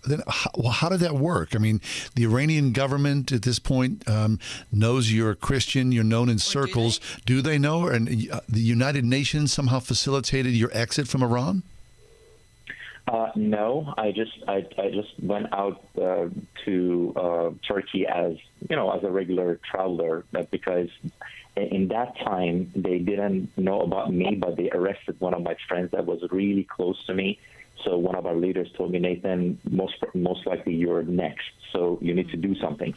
then how did that work? I mean, the Iranian government at this point knows you're a Christian, you're known in circles. Do they know? And the United Nations somehow facilitated your exit from Iran? No, I just went out to Turkey as a regular traveler, because in that time they didn't know about me, but they arrested one of my friends that was really close to me. So one of our leaders told me, Nathan, most likely you're next, so you need to do something.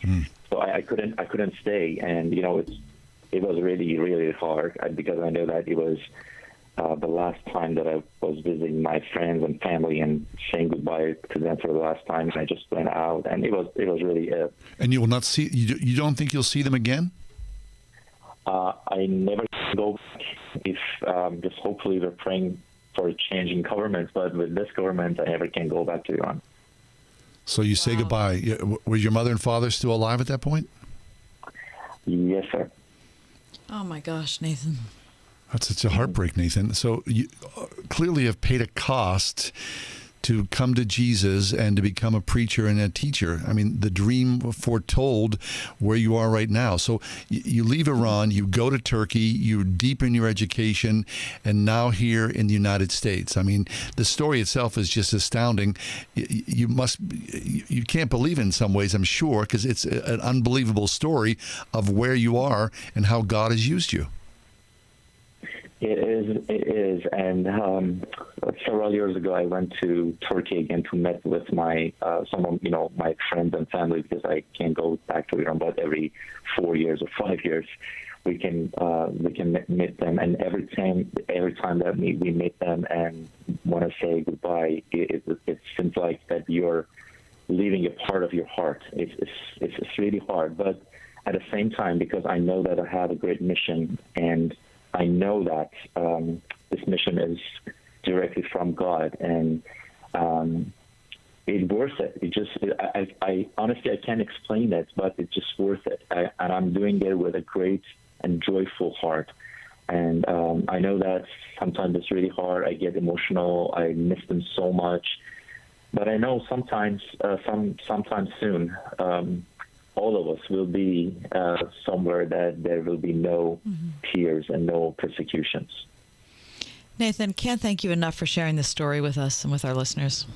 So I couldn't stay, and it was really, really hard because I know that it was the last time that I was visiting my friends and family and saying goodbye to them for the last time. And I just went out, and it was really. And you will not see. You don't think you'll see them again? I never go back. If just hopefully we're praying for a change in government, but with this government, I never can go back to Iran. So you say goodbye. Were your mother and father still alive at that point? Yes, sir. Oh my gosh, Nathan. That's such a heartbreak, Nathan. So you clearly have paid a cost to come to Jesus and to become a preacher and a teacher. I mean, the dream foretold where you are right now. So you leave Iran, you go to Turkey, you deepen your education, and now here in the United States. I mean, the story itself is just astounding. You can't believe it in some ways, I'm sure, because it's an unbelievable story of where you are and how God has used you. It is, and several years ago, I went to Turkey again to meet with my some of my friends and family, because I can't go back to Iran, but every 4 years or 5 years we can meet them, and every time that we meet them and want to say goodbye, it seems like that you're leaving a part of your heart. It's really hard, but at the same time, because I know that I have a great mission, and I know that this mission is directly from God, and it's worth it. I honestly, I can't explain it, but it's just worth it. And I'm doing it with a great and joyful heart. And I know that sometimes it's really hard. I get emotional. I miss them so much. But I know sometime soon, all of us will be somewhere that there will be no tears and no persecutions. Nathan, can't thank you enough for sharing this story with us and with our listeners.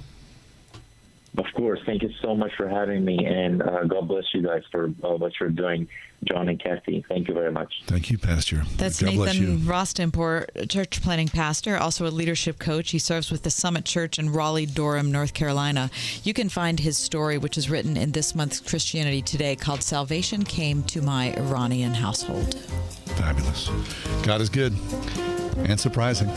Of course. Thank you so much for having me, and God bless you guys for what you're doing, John and Kathy. Thank you very much. Thank you, Pastor. That's God bless you. Nathan Rostimport, church planning pastor, also a leadership coach. He serves with the Summit Church in Raleigh-Durham, North Carolina. You can find his story, which is written in this month's Christianity Today, called Salvation Came to My Iranian Household. Fabulous. God is good and surprising.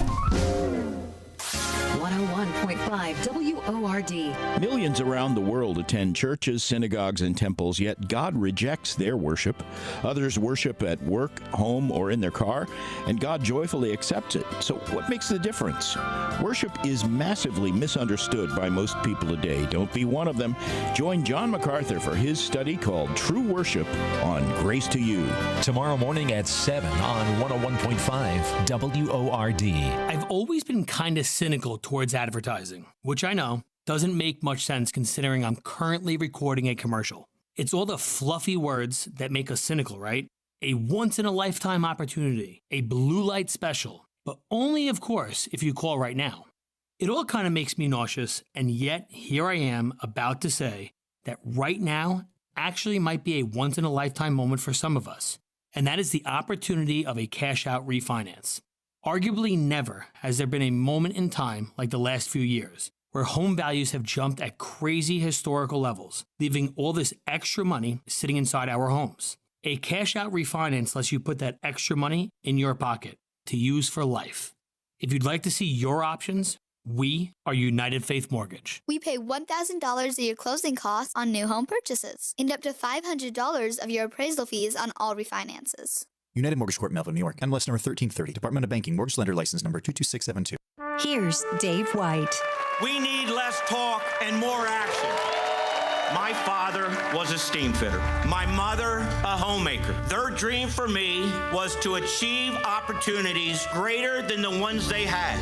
101.5 WORD. Millions around the world attend churches, synagogues, and temples, yet God rejects their worship. Others worship at work, home, or in their car, and God joyfully accepts it. So what makes the difference? Worship is massively misunderstood by most people today. Don't be one of them. Join John MacArthur for his study called True Worship on Grace to You. Tomorrow morning at 7 on 101.5 WORD. I've always been kind of cynical towards advertising, which I know doesn't make much sense considering I'm currently recording a commercial. It's all the fluffy words that make us cynical, right? A once-in-a-lifetime opportunity, a blue light special, but only, of course, if you call right now. It all kind of makes me nauseous, and yet here I am about to say that right now actually might be a once-in-a-lifetime moment for some of us, and that is the opportunity of a cash-out refinance. Arguably never has there been a moment in time like the last few years where home values have jumped at crazy historical levels, leaving all this extra money sitting inside our homes. A cash-out refinance lets you put that extra money in your pocket to use for life. If you'd like to see your options, we are United Faith Mortgage. We pay $1,000 of your closing costs on new home purchases and up to $500 of your appraisal fees on all refinances. United Mortgage Corp, Melville, New York. MLS number 1330. Department of Banking. Mortgage lender license number 22672. Here's Dave White. We need less talk and more action. My father was a steam fitter. My mother, a homemaker. Their dream for me was to achieve opportunities greater than the ones they had.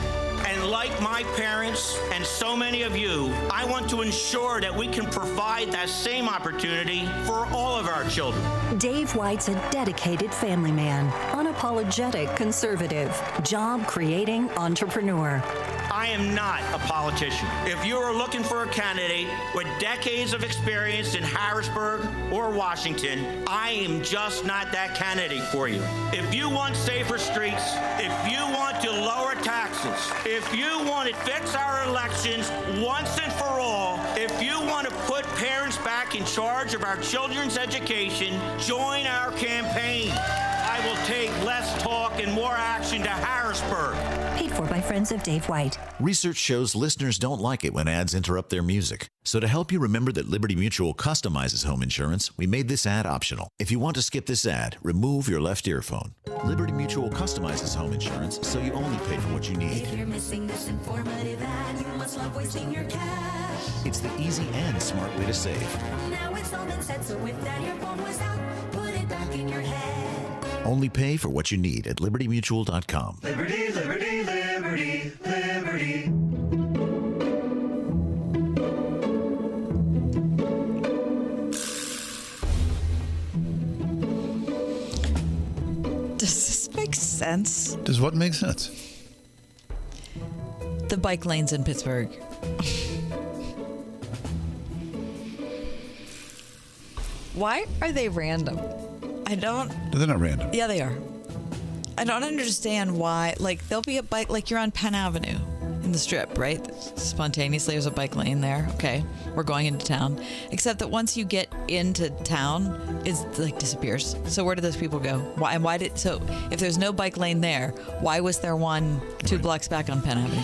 And like my parents and so many of you, I want to ensure that we can provide that same opportunity for all of our children. Dave White's a dedicated family man, unapologetic conservative, job-creating entrepreneur. I am not a politician. If you are looking for a candidate with decades of experience in Harrisburg or Washington, I am just not that candidate for you. If you want safer streets, if you want to lower taxes, if you want to fix our elections once and for all, if you want to put parents back in charge of our children's education, join our campaign. I will take less talk and more action to Harrisburg. Paid for by Friends of Dave White. Research shows listeners don't like it when ads interrupt their music. So to help you remember that Liberty Mutual customizes home insurance, we made this ad optional. If you want to skip this ad, remove your left earphone. Liberty Mutual customizes home insurance, so you only pay for what you need. If you're missing this informative ad, you must love wasting your cash. It's the easy and smart way to save. Now it's all been said, so if that earphone was out, put it back in your head. Only pay for what you need at libertymutual.com. Liberty, liberty, liberty, liberty. Does this make sense? Does what make sense? The bike lanes in Pittsburgh. Why are they random? I don't. They're not random. Yeah, they are. I don't understand why. Like, there'll be a bike, like you're on Penn Avenue in the Strip, right? Spontaneously, there's a bike lane there. Okay, we're going into town. Except that once you get into town, it like disappears. So where do those people go? Why? And why did? So if there's no bike lane there, why was there one 2 blocks back on Penn Avenue?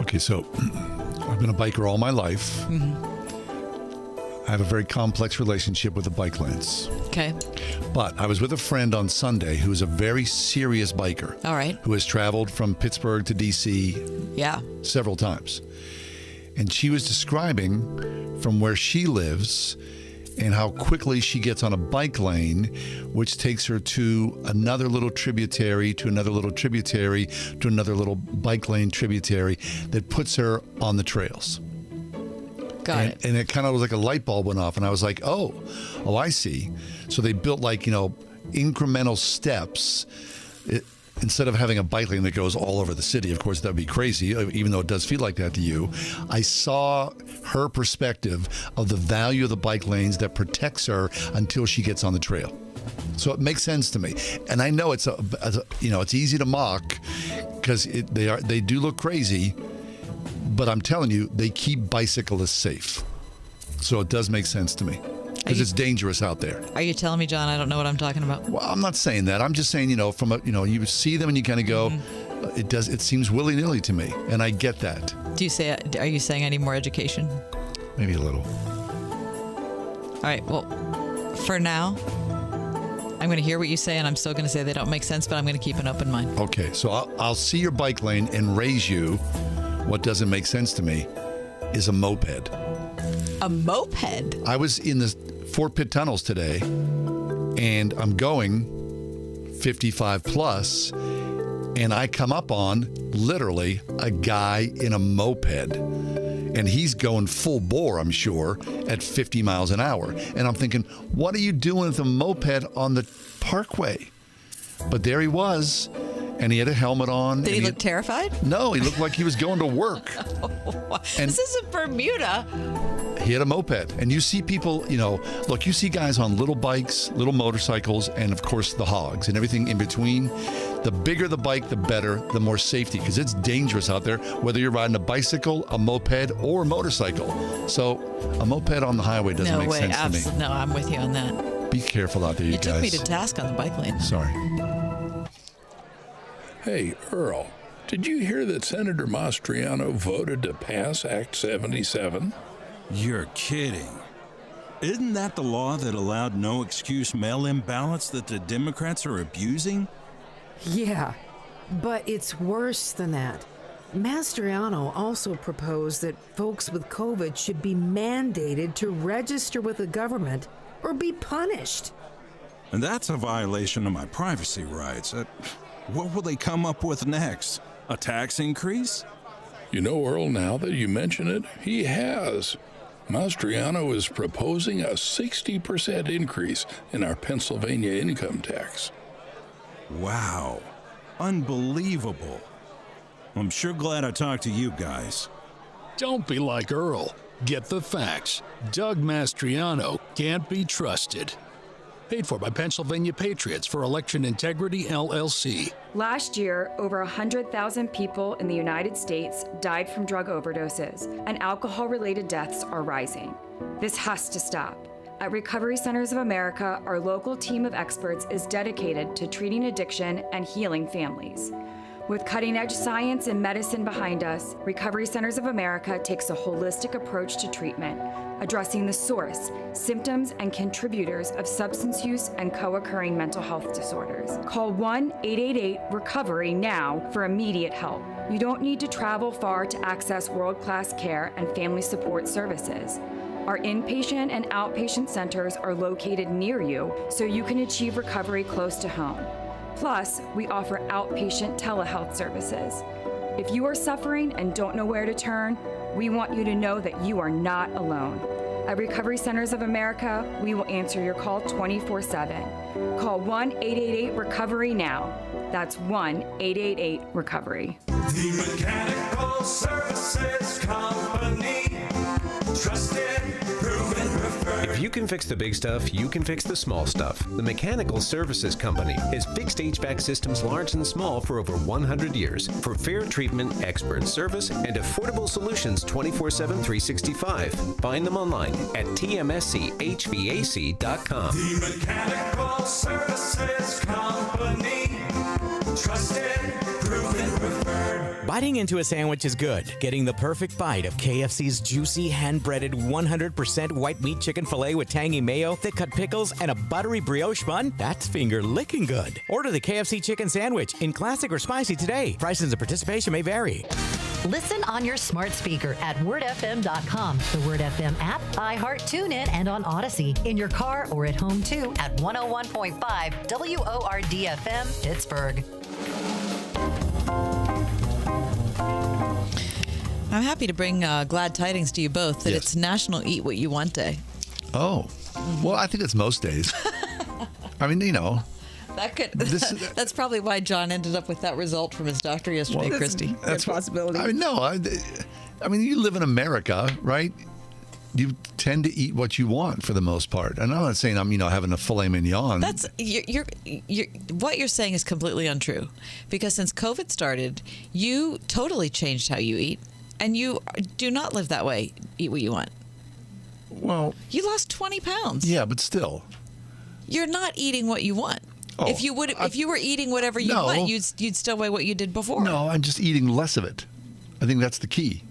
Okay, so I've been a biker all my life. Mm-hmm. I have a very complex relationship with the bike lanes. Okay. But I was with a friend on Sunday who is a very serious biker. All right. Who has traveled from Pittsburgh to D.C. Yeah. several times. And she was describing from where she lives and how quickly she gets on a bike lane, which takes her to another little tributary, to another little tributary, to another little bike lane tributary that puts her on the trails. Got it. And it kind of was like a light bulb went off, and I was like, oh, I see. So they built incremental steps. Instead of having a bike lane that goes all over the city, of course, that would be crazy, even though it does feel like that to you. I saw her perspective of the value of the bike lanes that protects her until she gets on the trail. So it makes sense to me. And I know it's easy to mock because they do look crazy, but I'm telling you, they keep bicyclists safe. So it does make sense to me. Because it's dangerous out there. Are you telling me, John, I don't know what I'm talking about? Well, I'm not saying that. I'm just saying, you see them and you kind of go, it seems willy-nilly to me. And I get that. Are you saying I need more education? Maybe a little. All right. Well, for now, I'm going to hear what you say, and I'm still going to say they don't make sense, but I'm going to keep an open mind. Okay. So I'll see your bike lane and raise you. What doesn't make sense to me is a moped. A moped? I was in the Fort Pitt tunnels today, and I'm going 55 plus, and I come up on literally a guy in a moped, and he's going full bore, I'm sure, at 50 miles an hour. And I'm thinking, what are you doing with a moped on the parkway? But there he was, and he had a helmet on. Did he look terrified? No, he looked like he was going to work. This isn't Bermuda. He had a moped. And you see people, you see guys on little bikes, little motorcycles, and of course the hogs and everything in between. The bigger the bike, the better, the more safety, because it's dangerous out there, whether you're riding a bicycle, a moped, or a motorcycle. So a moped on the highway doesn't make sense to me. No, I'm with you on that. Be careful out there, you guys. You took me to task on the bike lane. Sorry. Hey, Earl, did you hear that Senator Mastriano voted to pass Act 77? You're kidding. Isn't that the law that allowed no-excuse mail-in ballots that the Democrats are abusing? Yeah, but it's worse than that. Mastriano also proposed that folks with COVID should be mandated to register with the government or be punished. And that's a violation of my privacy rights. What will they come up with next? A tax increase? Earl, now that you mention it, he has. Mastriano is proposing a 60% increase in our Pennsylvania income tax. Wow. Unbelievable. I'm sure glad I talked to you guys. Don't be like Earl. Get the facts. Doug Mastriano can't be trusted. Paid for by Pennsylvania Patriots for Election Integrity, LLC. Last year, over 100,000 people in the United States died from drug overdoses, and alcohol-related deaths are rising. This has to stop. At Recovery Centers of America, our local team of experts is dedicated to treating addiction and healing families. With cutting-edge science and medicine behind us, Recovery Centers of America takes a holistic approach to treatment, addressing the source, symptoms, and contributors of substance use and co-occurring mental health disorders. Call 1-888-RECOVERY now for immediate help. You don't need to travel far to access world-class care and family support services. Our inpatient and outpatient centers are located near you, so you can achieve recovery close to home. Plus, we offer outpatient telehealth services. If you are suffering and don't know where to turn, we want you to know that you are not alone. At Recovery Centers of America, we will answer your call 24/7. Call 1-888-RECOVERY now. That's 1-888-RECOVERY. The Mechanical Services Company. Trusted, proven, preferred. If you can fix the big stuff, you can fix the small stuff. The Mechanical Services Company has fixed HVAC systems large and small for over 100 years. For fair treatment, expert service, and affordable solutions 24/7, 365. Find them online at tmschvac.com. The Mechanical Services Company. Trusted, proven, preferred. Biting into a sandwich is good. Getting the perfect bite of KFC's juicy, hand-breaded, 100% white meat chicken filet with tangy mayo, thick-cut pickles, and a buttery brioche bun, that's finger-licking good. Order the KFC chicken sandwich in classic or spicy today. Prices and participation may vary. Listen on your smart speaker at wordfm.com, the Word FM app, iHeart, TuneIn, and on Odyssey. In your car or at home, too, at 101.5 WORD-FM, Pittsburgh. I'm happy to bring glad tidings to you both that Yes. it's National Eat What You Want Day. Oh, well, I think it's most days. I mean, you know. That could. That's probably why John ended up with that result from his doctor yesterday, Well, Christy. that's Good possibility. I mean, no. I mean, you live in America, right? You tend to eat what you want for the most part. And I'm not saying I'm, having a filet mignon. That's you're what you're saying is completely untrue, because since COVID started, you totally changed how you eat, and you do not live that way. Eat what you want. Well, you lost 20 pounds. Yeah, but still, you're not eating what you want. Oh, if you were eating whatever you No. want, you'd still weigh what you did before. no, I'm just eating less of it. I think that's the key,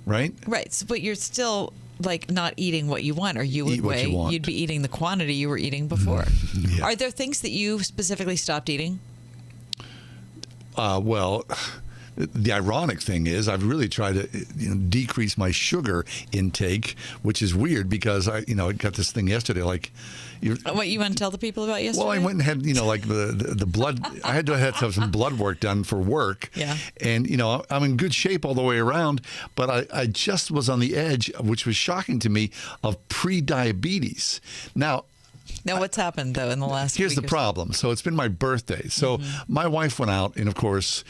right? Right, but you're still like not eating what you want, or you would Eat what you weigh. want. You'd be eating the quantity you were eating before. Yeah. Are there things that you specifically stopped eating? Well, the ironic thing is I've really tried to decrease my sugar intake, which is weird because I got this thing yesterday. Like, What you want to tell the people about yesterday? well, I went and had like the blood. I had to have some blood work done for work. Yeah. And I'm in good shape all the way around, but I just was on the edge, which was shocking to me, of pre-diabetes. Now, what's happened though in the last? Here's week the or so? problem. So it's been my birthday. So my wife went out, and of course,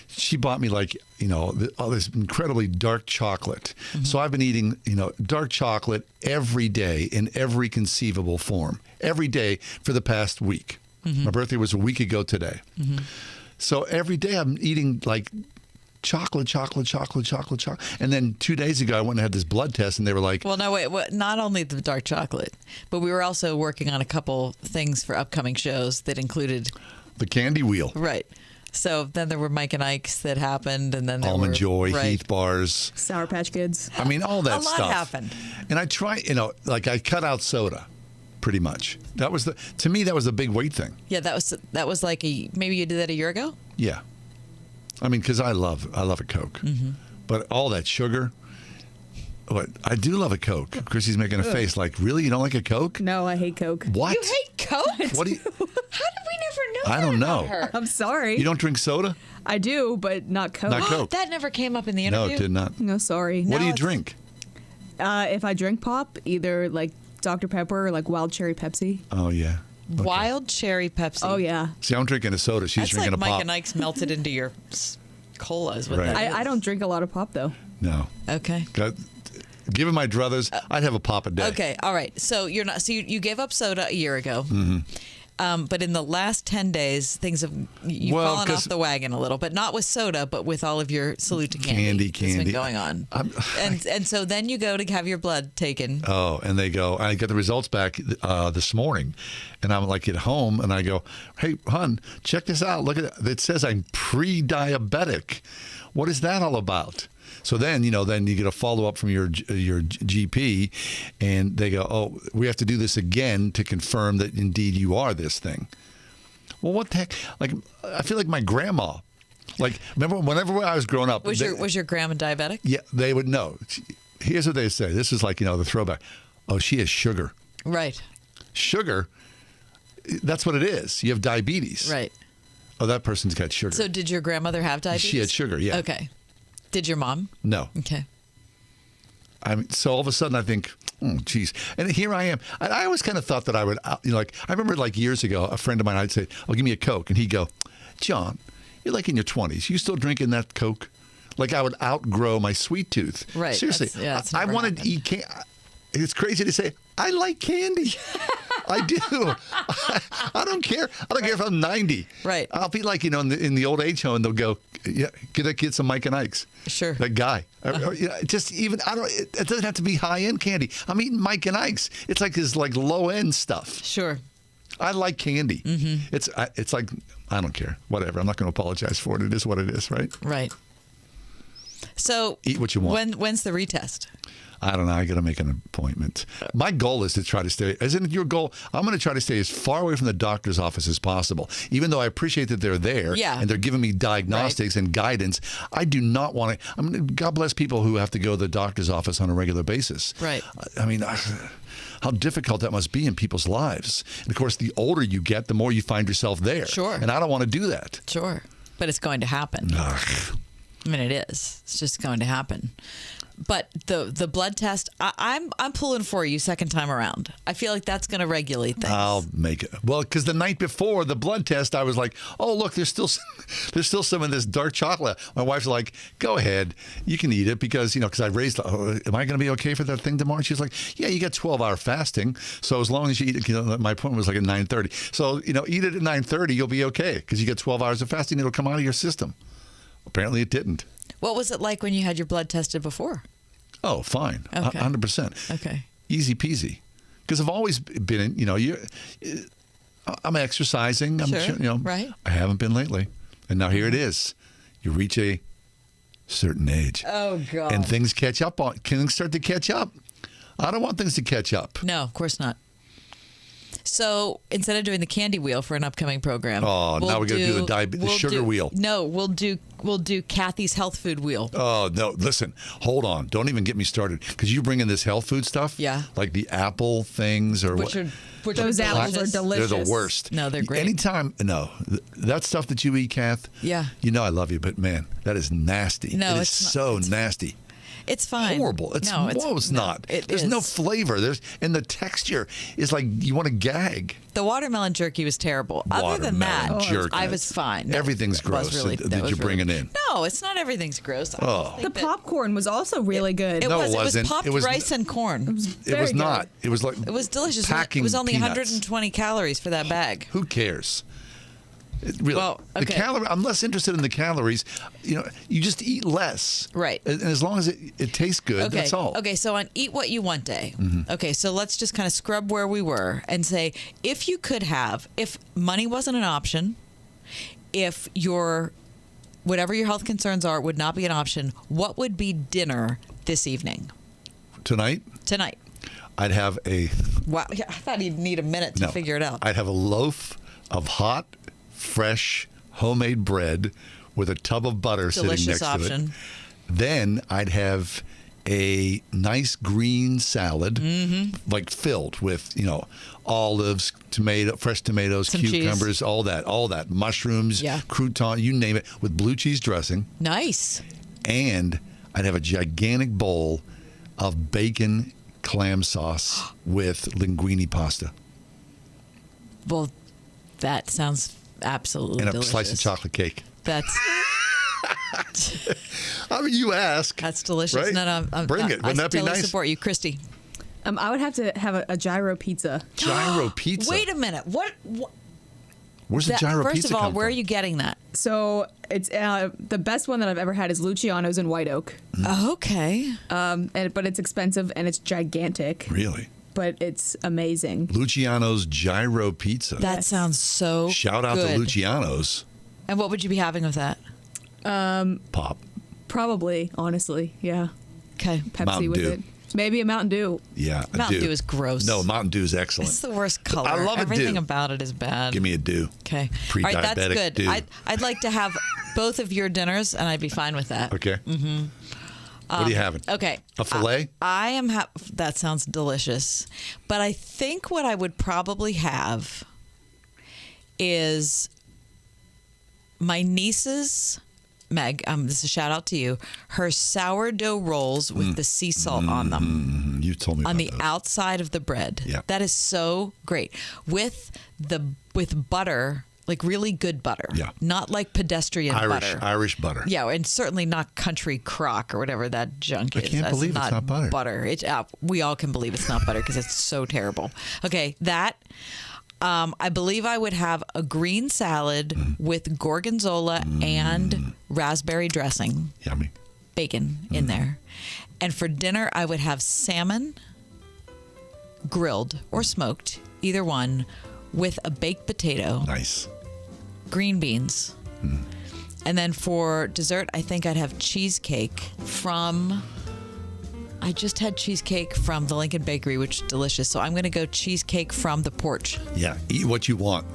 she bought me all this incredibly dark chocolate. So I've been eating, dark chocolate every day in every conceivable form, every day for the past week. My birthday was a week ago today. So every day I'm eating like chocolate. And then 2 days ago, I went and had this blood test, and they were like, Well, no, wait. Not only the dark chocolate, but we were also working on a couple things for upcoming shows that included the candy wheel. Right. So then there were Mike and Ike's that happened, and then there Almond were, Joy, right. Heath bars. Sour Patch Kids. I mean, all that A lot stuff. happened. And I try, I cut out soda, pretty much. To me, that was a big weight thing. Yeah, that was like maybe you did that a year ago. Yeah. I mean, because I love a Coke. But all that sugar, I do love a Coke. Chrissy's making a Ugh. face like, really? You don't like a Coke? No, I hate Coke. What? You hate Coke? What do you? How did we never know? I don't know. I'm sorry. You don't drink soda? I do, but not Coke. Not Coke. That never came up in the No, interview. it did not. No, sorry. What do you it's- drink? If I drink pop, either like Dr. Pepper or like Wild Cherry Pepsi. Oh, yeah. Wild cherry Pepsi. Oh, yeah. See, I'm drinking a soda. She's That's drinking like a Mike pop. and Ike's melted into your colas with Right. that. I don't drink a lot of pop, though. No. Okay. Given my druthers, I'd have a pop a day. Okay. All right. So you're not. So you gave up soda a year ago. But in the last 10 days, things have you've Well, fallen 'cause- off the wagon a little, but not with soda, but with all of your salute to candy. That's been going on. And so then you go to have your blood taken. Oh, and they go, I got the results back this morning, and I'm like at home, and I go, hey, hon, check this out. Look at it. It says I'm pre-diabetic. What is that all about? So then, then you get a follow-up from your GP, and they go, oh, we have to do this again to confirm that indeed you are this thing. Well, what the heck? Like, I feel like my grandma. Like, remember, whenever I was growing up. Was your grandma diabetic? Yeah, they would know. Here's what they say. This is like, the throwback. Oh, she has sugar. Right. Sugar, that's what it is. You have diabetes. Right. Oh, that person's got sugar. So did your grandmother have diabetes? She had sugar, yeah. Okay. Did your mom? No. Okay. I mean, so all of a sudden I think, geez. And here I am. I always kind of thought that I would, I remember like years ago, a friend of mine, I'd say, oh, give me a Coke. And he'd go, John, you're like in your 20s. You still drinking that Coke? Like I would outgrow my sweet tooth. Right. Seriously. That's I never wanted to eat candy. It's crazy to say, I like candy. I do. I don't care. I don't care if I'm 90. Right. I'll be like, in the old age home, and they'll go, yeah, get some Mike and Ike's. Sure. That guy. Just even, it doesn't have to be high-end candy. I'm eating Mike and Ike's. It's like this like low-end stuff. Sure. I like candy. Mm-hmm. It's like, I don't care. Whatever. I'm not going to apologize for it. It is what it is, right? Right. So Eat what you want. When's the retest? I don't know. I got to make an appointment. My goal is to try to stay. Isn't it your goal? I'm going to try to stay as far away from the doctor's office as possible. Even though I appreciate that they're there and they're giving me diagnostics and guidance, I do not want to. I mean, God bless people who have to go to the doctor's office on a regular basis. Right. I mean, how difficult that must be in people's lives. And of course, the older you get, the more you find yourself there. Sure. And I don't want to do that. Sure. But it's going to happen. I mean, it is. It's just going to happen. But the blood test, I'm pulling for you second time around. I feel like that's going to regulate things. I'll make it. Well, because the night before the blood test, I was like, oh, look, there's still some of this dark chocolate. My wife's like, go ahead. You can eat it because I raised, am I going to be okay for that thing tomorrow? She's like, yeah, you got 12-hour fasting. So as long as you eat it, my appointment was like at 9:30. So, eat it at 9:30, you'll be okay because you get 12 hours of fasting. It'll come out of your system. Apparently it didn't. What was it like when you had your blood tested before? Oh, fine. Okay. 100%. Okay. Easy peasy. Because I've always been, I'm exercising. I'm right. I haven't been lately. And now here it is. You reach a certain age. Oh, God. And things start to catch up. I don't want things to catch up. No, of course not. So instead of doing the candy wheel for an upcoming program, now we're going to do the sugar wheel. No, we'll do Kathy's health food wheel. Oh, no. Listen, hold on. Don't even get me started. Because you bring in this health food stuff. Yeah. Like the apple things or which those apples are delicious. They're the worst. No, they're great. Anytime, that stuff that you eat, Kath. Yeah. I love you, but man, that is nasty. No, it's it's so nasty. It's fine. Horrible. It's not. There's no flavor. And the texture is like you want to gag. The watermelon jerky was terrible. Other than that, jerky. I was fine. Everything's gross that you're bringing in. No, it's not everything's gross. The popcorn was also really good. It wasn't. It was popped rice and corn. It was not. It was like it was delicious. Packing it was only peanuts. 120 calories for that bag. Who cares? Really, well, okay. I'm less interested in the calories. You just eat less. Right. And as long as it tastes good, that's all. Okay, so on Eat What You Want Day. Mm-hmm. Okay, so let's just kind of scrub where we were and say, if money wasn't an option, if whatever your health concerns are would not be an option, what would be dinner this evening? Tonight? I'd have a... Wow, I thought you'd need a minute to figure it out. I'd have a loaf of hot, fresh, homemade bread with a tub of butter sitting next to it. Then I'd have a nice green salad, like filled with, olives, fresh tomatoes, some cucumbers, cheese. all that, mushrooms, crouton, you name it, with blue cheese dressing. Nice. And I'd have a gigantic bowl of bacon clam sauce with linguine pasta. Well, that sounds absolutely and a delicious. slice of chocolate cake. That's. I mean, you ask. That's delicious. Right? No, Bring it. Wouldn't that be totally nice? Support you, Christy. I would have to have a gyro pizza. Gyro pizza. Wait a minute. What? Where's the gyro first pizza of all, come where from? are you getting that? So it's the best one that I've ever had is Luciano's in White Oak. Oh, okay. But it's expensive and it's gigantic. Really? But it's amazing. Luciano's gyro pizza. That sounds so Shout out good. to Luciano's. And what would you be having with that? Pop. Probably, honestly, yeah. Okay. Pepsi Mountain with Dew. it. Maybe a Mountain Dew. Yeah, a Mountain Dew. Dew is gross. No, Mountain Dew is excellent. It's the worst color. I love a Everything Dew. about it is bad. Give me a Dew. Okay. Pre-diabetic All right, that's good. Dew. I'd like to have both of your dinners, and I'd be fine with that. Okay. Mm-hmm. What are you having? Okay. A filet? I am. That sounds delicious. But I think what I would probably have is my niece's, Meg, this is a shout out to you, her sourdough rolls with the sea salt on them. You told me on about the those. outside of the bread. Yeah. That is so great. With butter, like really good butter. Yeah. Not like pedestrian butter. Irish butter. Yeah, and certainly not country crock or whatever that junk I is. can't That's believe it's not butter. We all can believe it's not butter because it's so terrible. Okay, that. I believe I would have a green salad with gorgonzola and raspberry dressing. Yummy. Bacon in there. And for dinner, I would have salmon, grilled or smoked, either one, with a baked potato. Nice. Green beans. And then for dessert, I think I'd have cheesecake from... I just had cheesecake from the Lincoln Bakery, which is delicious. So I'm going to go cheesecake from the porch. Yeah, eat what you want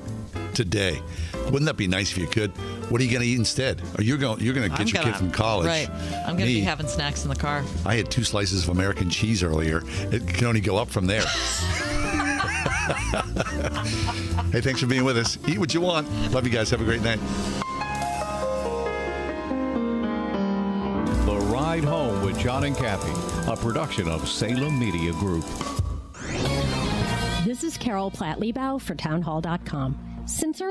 today. Wouldn't that be nice if you could? What are you going to eat instead? Or you're going to get your kid from college. Right. I'm going to be having snacks in the car. I had 2 slices of American cheese earlier. It can only go up from there. Hey, thanks for being with us. Eat what you want. Love you guys. Have a great night. The Ride Home with John and Kathy, a production of Salem Media Group. This is Carol Platt-Liebau for townhall.com. Since